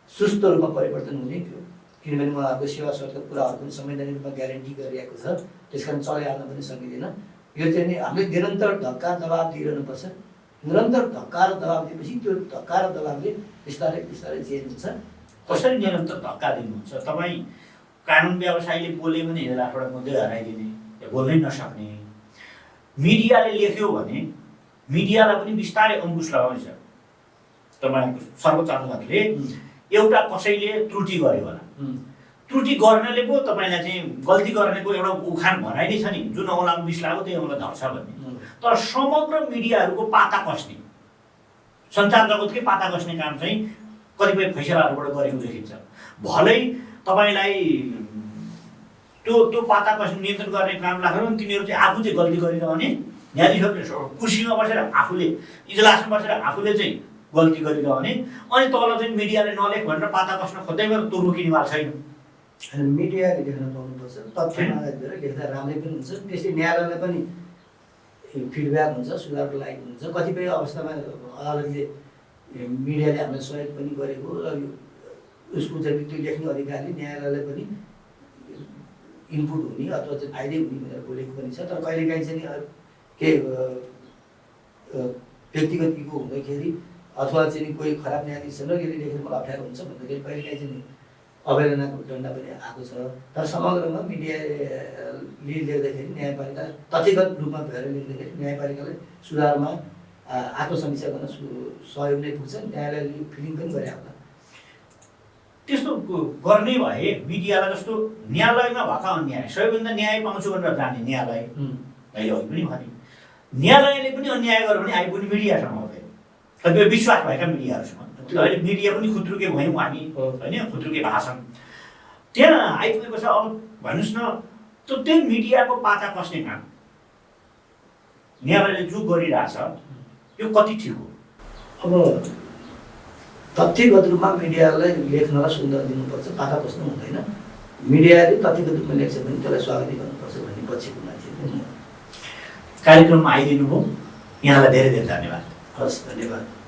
सुस्त रूपमा परिवर्तन हुने थियो, किनभने उहाँहरूको सेवा स्वास्थ्यका कुराहरू पनि संवैधानिक रूपमा ग्यारेन्टी गरिरहेको छ, त्यस कारण चलाइहाल्न पनि सकिँदैन। यो चाहिँ नि हामीले निरन्तर धक्का दबाब दिइरहनुपर्छ। निरन्तर धक्का र दबाब दिएपछि त्यो धक्का र दबाबले बिस्तारै बिस्तारै चेन्ज हुन्छ। कसरी निरन्तर धक्का दिनुहुन्छ? तपाईँ कानुन व्यवसायीले बोल्यो भने 1 लाखवटा मुद्दै हराइदिने, बोल्नै नसक्ने, मिडियाले लेख्यो भने मिडियालाई पनि बिस्तारै अङ्कुश लगाउँछ। तपाईँको सर्वोच्च अदालतले एउटा कसैले त्रुटि गर्यो होला, त्रुटि गर्नेले पो तपाईँलाई चाहिँ गल्ती गर्नेको एउटा उखान भनाइ नै छ नि, जुन औँलामा विष लाग्यो त्यही औँला धर्छ भन्ने। तर समग्र मिडियाहरूको पाता कस्ने, सञ्चार जगतकै पाता कस्ने काम चाहिँ कतिपय फैसलाहरूबाट गरेको देखिन्छ। भलै तपाईँलाई त्यो पाता कस्ने नियन्त्रण गर्ने काम लाग्यो भने तिनीहरू चाहिँ आफू चाहिँ गल्ती गरिरहने, न्यायाधीशहरूले कुर्सीमा बसेर आफूले, इजलासमा बसेर आफूले चाहिँ गल्ती गरिरहने, अनि तल चाहिँ मिडियाले नलेख भनेर पाता कस्न खोज्दैमा त्यो रोकिनेवाल छैन। मिडियाले लेख्न पाउनुपर्छ, तथ्यमा आधार लेख्दा राम्रै पनि हुन्छ। त्यसले न्यायालयलाई पनि फिडब्याक हुन्छ, सुधारको लागि हुन्छ। कतिपय अवस्थामा अदालतले मिडियाले हामीलाई सहयोग पनि गरेको र उसको चाहिँ त्यो लेख्ने अधिकारले न्यायालयलाई पनि इनपुट हुने अथवा चाहिँ फाइदै हुने भनेर बोलेको पनि छ। तर कहिलेकाहीँ चाहिँ के व्यक्तिगत इगो हुँदाखेरि अथवा चाहिँ कोही खराब न्यायाधीश छ र यसले लेखेर मलाई अप्ठ्यारो हुन्छ भन्दाखेरि कहिलेकाहीँ चाहिँ अवहेलनाको दण्ड पनि आएको छ। तर समग्रमा मिडियाले लेख्दाखेरि न्यायपालिका तथ्यगत रूपमा भएर लेख्दाखेरि न्यायपालिकालाई सुधारमा आत्मसमीक्षा गर्न सहयोग नै पुग्छ। न्यायालयले फिलिङ पनि गरे होला। त्यस्तो गर्ने भए मिडियालाई जस्तो न्यायालयमा भएका अन्याय सबैभन्दा न्याय पाउँछु भनेर जाने न्यायालय अहिले अघि पनि भने न्यायालयले पनि अन्याय गर्यो भने आइपुग्ने मिडियासँग हुँदैन। कतिपय विश्वास भएका मिडियाहरूसँग अहिले मिडिया पनि खुत्रुके भयौँ हामी होइन, खुत्रुके भाषण त्यहाँ आइपुगेको छ। अब भन्नुहोस् न त्यही मिडियाको पाता कस्ने काम न्यायालयले जो गरिरहेछ यो कति ठिक हो? अब तथ्यगत रूपमा मिडियालाई लेख्नलाई सुन्दर दिनुपर्छ, पाता कस्नु हुँदैन। मिडियाले तथ्यगत रूपमा लेख्छ भने त्यसलाई स्वागत गर्नुपर्छ भन्ने पछिको मान्छे कार्यक्रममा आइदिनु भयो। यहाँलाई धेरै धेरै धन्यवाद। हस्, धन्यवाद।